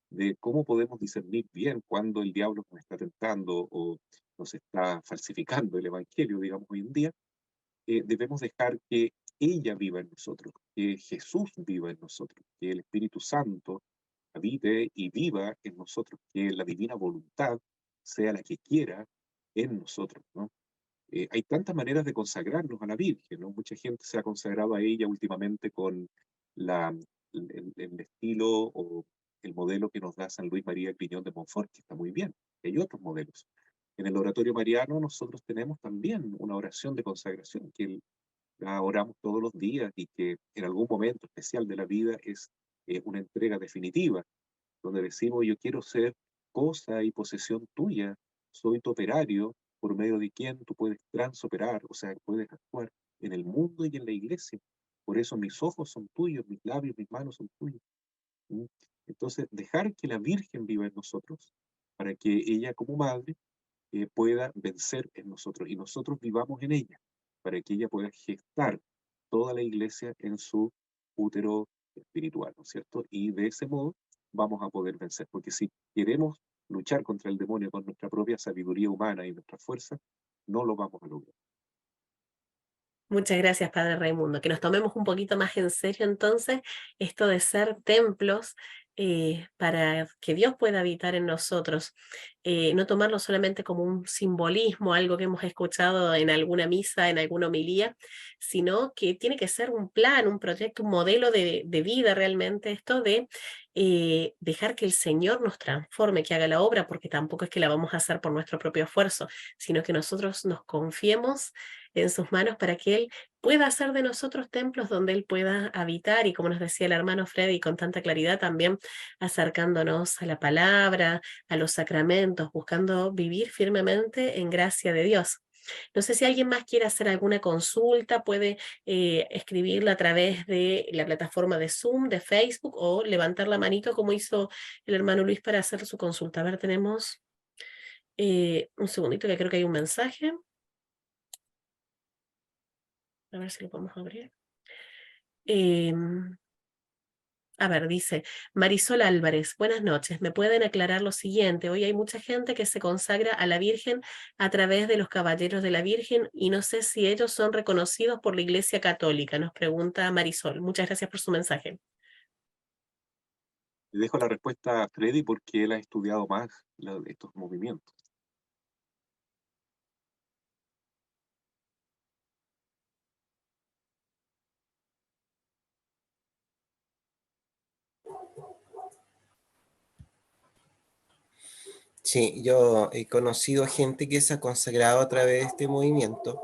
de cómo podemos discernir bien cuando el diablo nos está tentando o nos está falsificando el evangelio, digamos, hoy en día, debemos dejar que ella viva en nosotros, que Jesús viva en nosotros, que el Espíritu Santo habite y viva en nosotros, que la divina voluntad sea la que quiera en nosotros, ¿no? Hay tantas maneras de consagrarnos a la Virgen, ¿no? Mucha gente se ha consagrado a ella últimamente con la, el estilo o el modelo que nos da San Luis María Griñón de Montfort, que está muy bien. Hay otros modelos. En el oratorio mariano nosotros tenemos también una oración de consagración que la oramos todos los días y que en algún momento especial de la vida es una entrega definitiva, donde decimos yo quiero ser cosa y posesión tuya, soy tu operario, por medio de quien tú puedes transoperar, o sea, puedes actuar en el mundo y en la iglesia. Por eso mis ojos son tuyos, mis labios, mis manos son tuyos. ¿Mm? Entonces, dejar que la Virgen viva en nosotros, para que ella como madre pueda vencer en nosotros y nosotros vivamos en ella, para que ella pueda gestar toda la iglesia en su útero espiritual, ¿no es cierto? Y de ese modo vamos a poder vencer, porque si queremos luchar contra el demonio con nuestra propia sabiduría humana y nuestra fuerza, no lo vamos a lograr. Muchas gracias, Padre Raimundo. Que nos tomemos un poquito más en serio entonces esto de ser templos para que Dios pueda habitar en nosotros. No tomarlo solamente como un simbolismo, algo que hemos escuchado en alguna misa, en alguna homilía, sino que tiene que ser un plan, un proyecto, un modelo de vida realmente, esto de dejar que el Señor nos transforme, que haga la obra, porque tampoco es que la vamos a hacer por nuestro propio esfuerzo, sino que nosotros nos confiemos en sus manos para que Él pueda hacer de nosotros templos donde Él pueda habitar y como nos decía el hermano Freddy con tanta claridad también acercándonos a la palabra, a los sacramentos, buscando vivir firmemente en gracia de Dios. No sé si alguien más quiere hacer alguna consulta, puede escribirla a través de la plataforma de Zoom, de Facebook o levantar la manito como hizo el hermano Luis para hacer su consulta. A ver, tenemos un segundito que creo que hay un mensaje. A ver si lo podemos abrir. A ver, dice Marisol Álvarez, buenas noches. ¿Me pueden aclarar lo siguiente? Hoy hay mucha gente que se consagra a la Virgen a través de los Caballeros de la Virgen y no sé si ellos son reconocidos por la Iglesia Católica, nos pregunta Marisol. Muchas gracias por su mensaje. Le dejo la respuesta a Freddy porque él ha estudiado más estos movimientos. Sí, yo he conocido gente que se ha consagrado a través de este movimiento.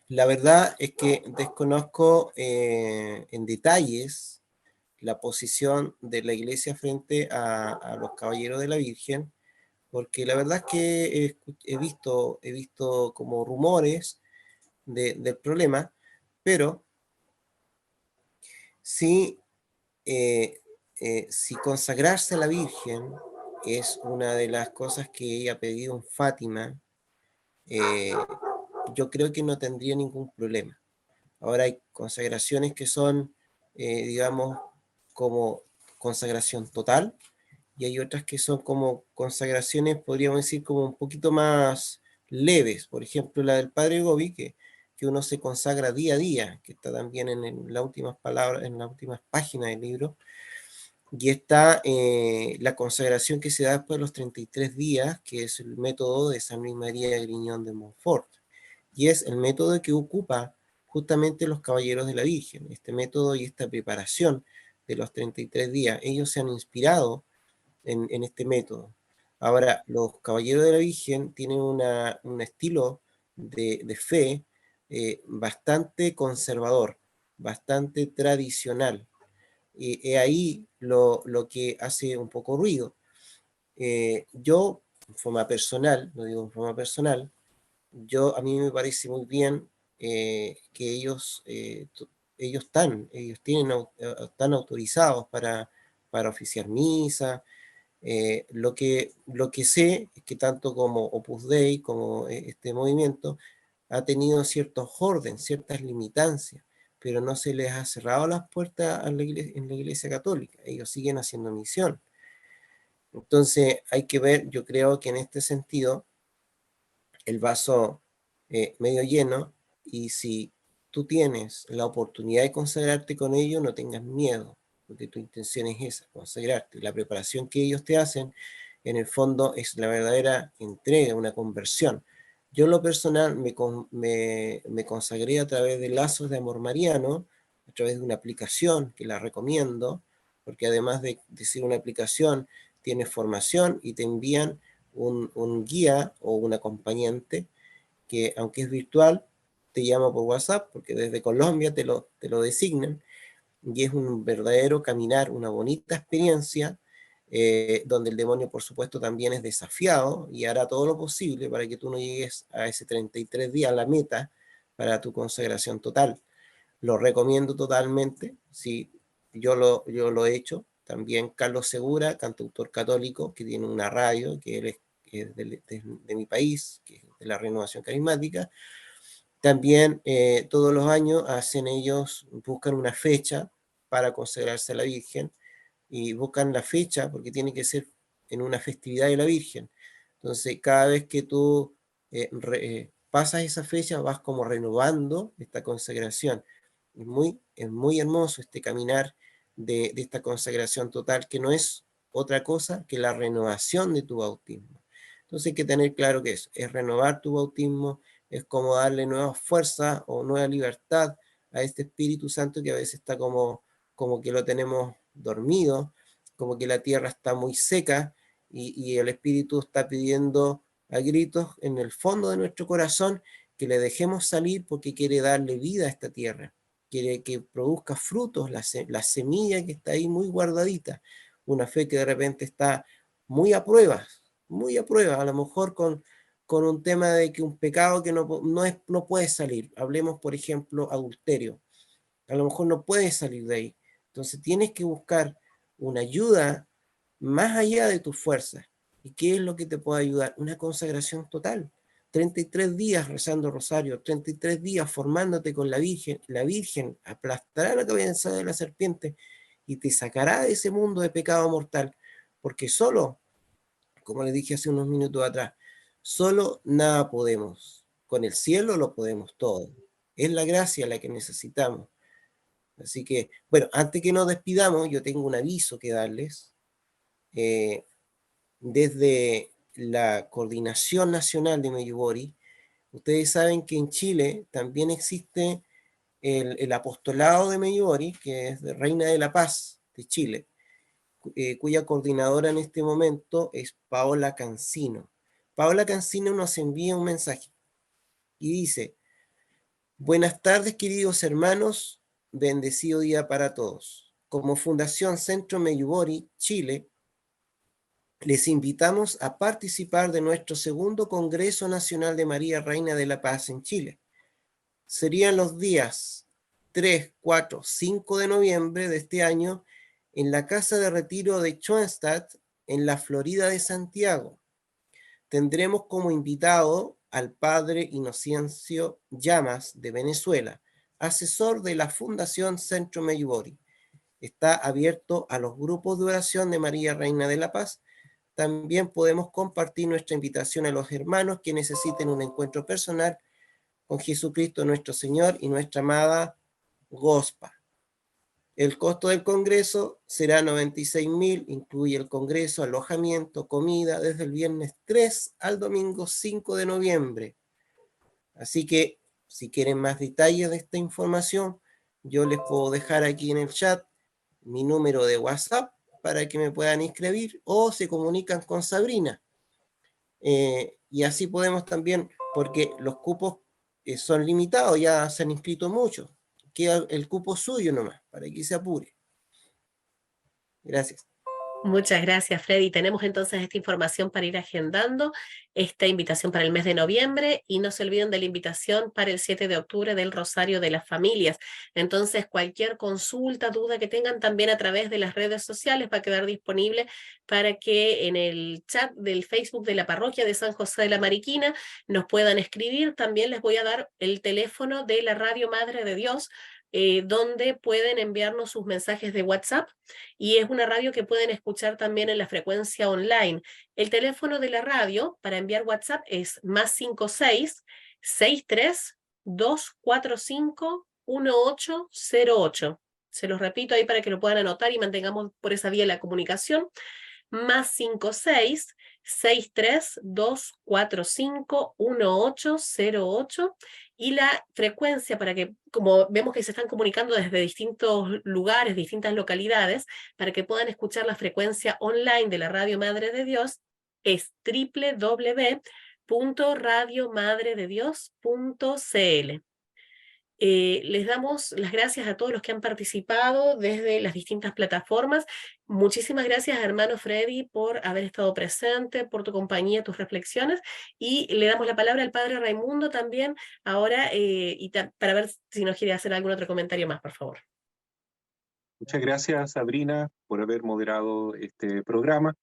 La verdad es que desconozco en detalles la posición de la iglesia frente a los caballeros de la Virgen, porque la verdad es que he visto como rumores del problema, pero sí, si consagrarse a la Virgen es una de las cosas que ella ha pedido en Fátima, eh, yo creo que no tendría ningún problema. Ahora hay consagraciones que son, digamos, como consagración total, y hay otras que son como consagraciones, podríamos decir, como un poquito más leves. Por ejemplo, la del Padre Gobi, que uno se consagra día a día, que está también en las últimas palabras, en las últimas páginas del libro, y está la consagración que se da después de los 33 días, que es el método de San Luis María Griñón de Montfort, y es el método que ocupa justamente los Caballeros de la Virgen. Este método y esta preparación de los 33 días, ellos se han inspirado en este método. Ahora, los Caballeros de la Virgen tienen un estilo de fe bastante conservador, bastante tradicional. Y es ahí lo que hace un poco ruido. Yo, en forma personal, lo digo en forma personal, a mí me parece muy bien que están autorizados para oficiar misa. Lo que sé es que tanto como Opus Dei, como este movimiento, ha tenido ciertos órdenes, ciertas limitancias, pero no se les ha cerrado las puertas en la iglesia católica. Ellos siguen haciendo misión. Entonces hay que ver, yo creo que en este sentido, el vaso medio lleno, y si tú tienes la oportunidad de consagrarte con ellos, no tengas miedo, porque tu intención es esa, consagrarte. La preparación que ellos te hacen, en el fondo, es la verdadera entrega, una conversión. Yo en lo personal me consagré a través de Lazos de Amor Mariano, a través de una aplicación que la recomiendo, porque además de ser una aplicación, tiene formación y te envían un guía o un acompañante que, aunque es virtual, te llama por WhatsApp, porque desde Colombia te lo designan, y es un verdadero caminar, una bonita experiencia, donde el demonio, por supuesto, también es desafiado y hará todo lo posible para que tú no llegues a ese 33 días, la meta para tu consagración total. Lo recomiendo totalmente, sí, yo lo he hecho. También Carlos Segura, cantautor católico, que tiene una radio, que él es de mi país, que es de la Renovación Carismática. También todos los años buscan una fecha para consagrarse a la Virgen, y buscan la fecha porque tiene que ser en una festividad de la Virgen. Entonces, cada vez que tú pasas esa fecha, vas como renovando esta consagración. Es muy hermoso este caminar de esta consagración total, que no es otra cosa que la renovación de tu bautismo. Entonces hay que tener claro que es renovar tu bautismo, es como darle nuevas fuerzas o nueva libertad a este Espíritu Santo que a veces está como que lo tenemos dormido, como que la tierra está muy seca, y el Espíritu está pidiendo a gritos en el fondo de nuestro corazón que le dejemos salir, porque quiere darle vida a esta tierra, quiere que produzca frutos, la semilla que está ahí muy guardadita, una fe que de repente está muy a prueba, a lo mejor con un tema de que un pecado que no puede salir. Hablemos, por ejemplo, adulterio. A lo mejor no puedes salir de ahí. Entonces tienes que buscar una ayuda más allá de tus fuerzas. ¿Y qué es lo que te puede ayudar? Una consagración total. 33 días rezando rosario, 33 días formándote con la Virgen. La Virgen aplastará la cabeza de la serpiente y te sacará de ese mundo de pecado mortal. Porque solo, como les dije hace unos minutos atrás, solo nada podemos. Con el cielo lo podemos todo. Es la gracia la que necesitamos. Así que, bueno, antes que nos despidamos, yo tengo un aviso que darles. Desde la Coordinación Nacional de Medjugorje, ustedes saben que en Chile también existe el apostolado de Medjugorje, que es de Reina de la Paz de Chile, cuya coordinadora en este momento es Paola Cancino. Paola Cancino nos envía un mensaje y dice: buenas tardes, queridos hermanos, bendecido día para todos. Como Fundación Centro Medjugorje, Chile, les invitamos a participar de nuestro segundo Congreso Nacional de María Reina de la Paz en Chile. Serían los días 3, 4, 5 de noviembre de este año en la Casa de Retiro de Schoenstatt, en la Florida de Santiago. Tendremos como invitado al padre Inocencio Llamas de Venezuela, asesor de la Fundación Centro Medjugorje. Está abierto a los grupos de oración de María Reina de la Paz. También podemos compartir nuestra invitación a los hermanos que necesiten un encuentro personal con Jesucristo nuestro Señor y nuestra amada Gospa. El costo del congreso será 96.000, incluye el congreso, alojamiento, comida, desde el viernes 3 al domingo 5 de noviembre. Así que, si quieren más detalles de esta información, yo les puedo dejar aquí en el chat mi número de WhatsApp para que me puedan inscribir, o se comunican con Sabrina. Y así podemos también, porque los cupos son limitados, ya se han inscrito muchos. Queda el cupo suyo nomás, para que se apure. Gracias. Muchas gracias, Freddy. Tenemos entonces esta información para ir agendando esta invitación para el mes de noviembre y no se olviden de la invitación para el 7 de octubre del Rosario de las Familias. Entonces, cualquier consulta, duda que tengan también a través de las redes sociales va a quedar disponible para que en el chat del Facebook de la parroquia de San José de la Mariquina nos puedan escribir. También les voy a dar el teléfono de la Radio Madre de Dios, donde pueden enviarnos sus mensajes de WhatsApp, y es una radio que pueden escuchar también en la frecuencia online. El teléfono de la radio para enviar WhatsApp es +56 63 245 1808. Se los repito ahí para que lo puedan anotar y mantengamos por esa vía la comunicación. +56 63 245 1808, y la frecuencia para que, como vemos que se están comunicando desde distintos lugares, distintas localidades, para que puedan escuchar la frecuencia online de la Radio Madre de Dios, es www.radiomadrededios.cl. Les damos las gracias a todos los que han participado desde las distintas plataformas. Muchísimas gracias, hermano Freddy, por haber estado presente, por tu compañía, tus reflexiones, y le damos la palabra al padre Raimundo también ahora, para ver si nos quiere hacer algún otro comentario más, por favor. Muchas gracias, Sabrina, por haber moderado este programa.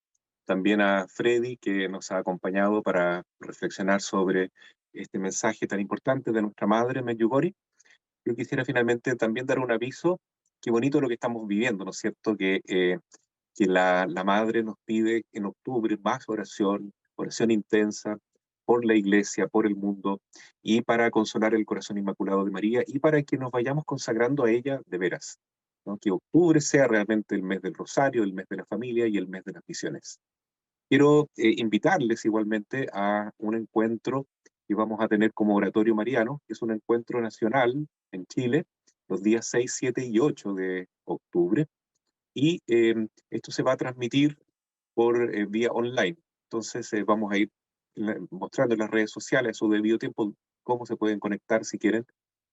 También a Freddy, que nos ha acompañado para reflexionar sobre este mensaje tan importante de nuestra madre, Medjugorje. Yo quisiera finalmente también dar un aviso. Qué bonito lo que estamos viviendo, ¿no es cierto? Que la Madre nos pide en octubre más oración, oración intensa por la Iglesia, por el mundo, y para consolar el corazón inmaculado de María, y para que nos vayamos consagrando a ella de veras, ¿no? Que octubre sea realmente el mes del Rosario, el mes de la familia y el mes de las misiones. Quiero invitarles igualmente a un encuentro que vamos a tener como Oratorio Mariano, que es un encuentro nacional en Chile, los días 6, 7 y 8 de octubre, y esto se va a transmitir por vía online. Entonces vamos a ir mostrando en las redes sociales a su debido tiempo cómo se pueden conectar si quieren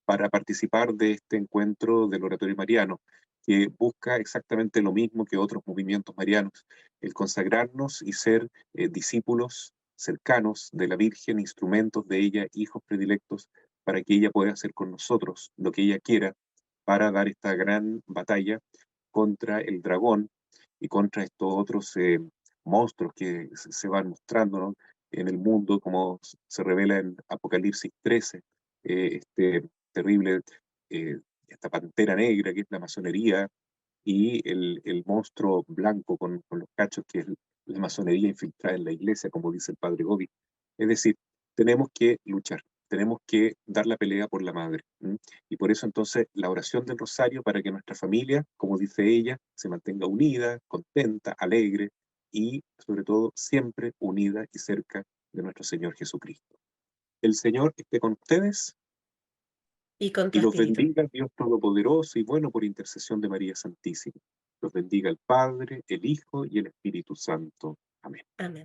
para participar de este encuentro del Oratorio Mariano, que busca exactamente lo mismo que otros movimientos marianos, el consagrarnos y ser discípulos cercanos de la Virgen, instrumentos de ella, hijos predilectos, para que ella pueda hacer con nosotros lo que ella quiera para dar esta gran batalla contra el dragón y contra estos otros monstruos que se van mostrando, ¿no?, en el mundo, como se revela en Apocalipsis 13, este terrible, esta pantera negra que es la masonería, y el monstruo blanco con los cachos que es la masonería infiltrada en la iglesia, como dice el padre Gobi. Es decir, tenemos que luchar, tenemos que dar la pelea por la madre. Y por eso entonces la oración del rosario para que nuestra familia, como dice ella, se mantenga unida, contenta, alegre y sobre todo siempre unida y cerca de nuestro Señor Jesucristo. El Señor esté con ustedes Y con tu y los espíritu. bendiga Dios Todopoderoso y bueno por intercesión de María Santísima. Los bendiga el Padre, el Hijo y el Espíritu Santo. Amén. Amén.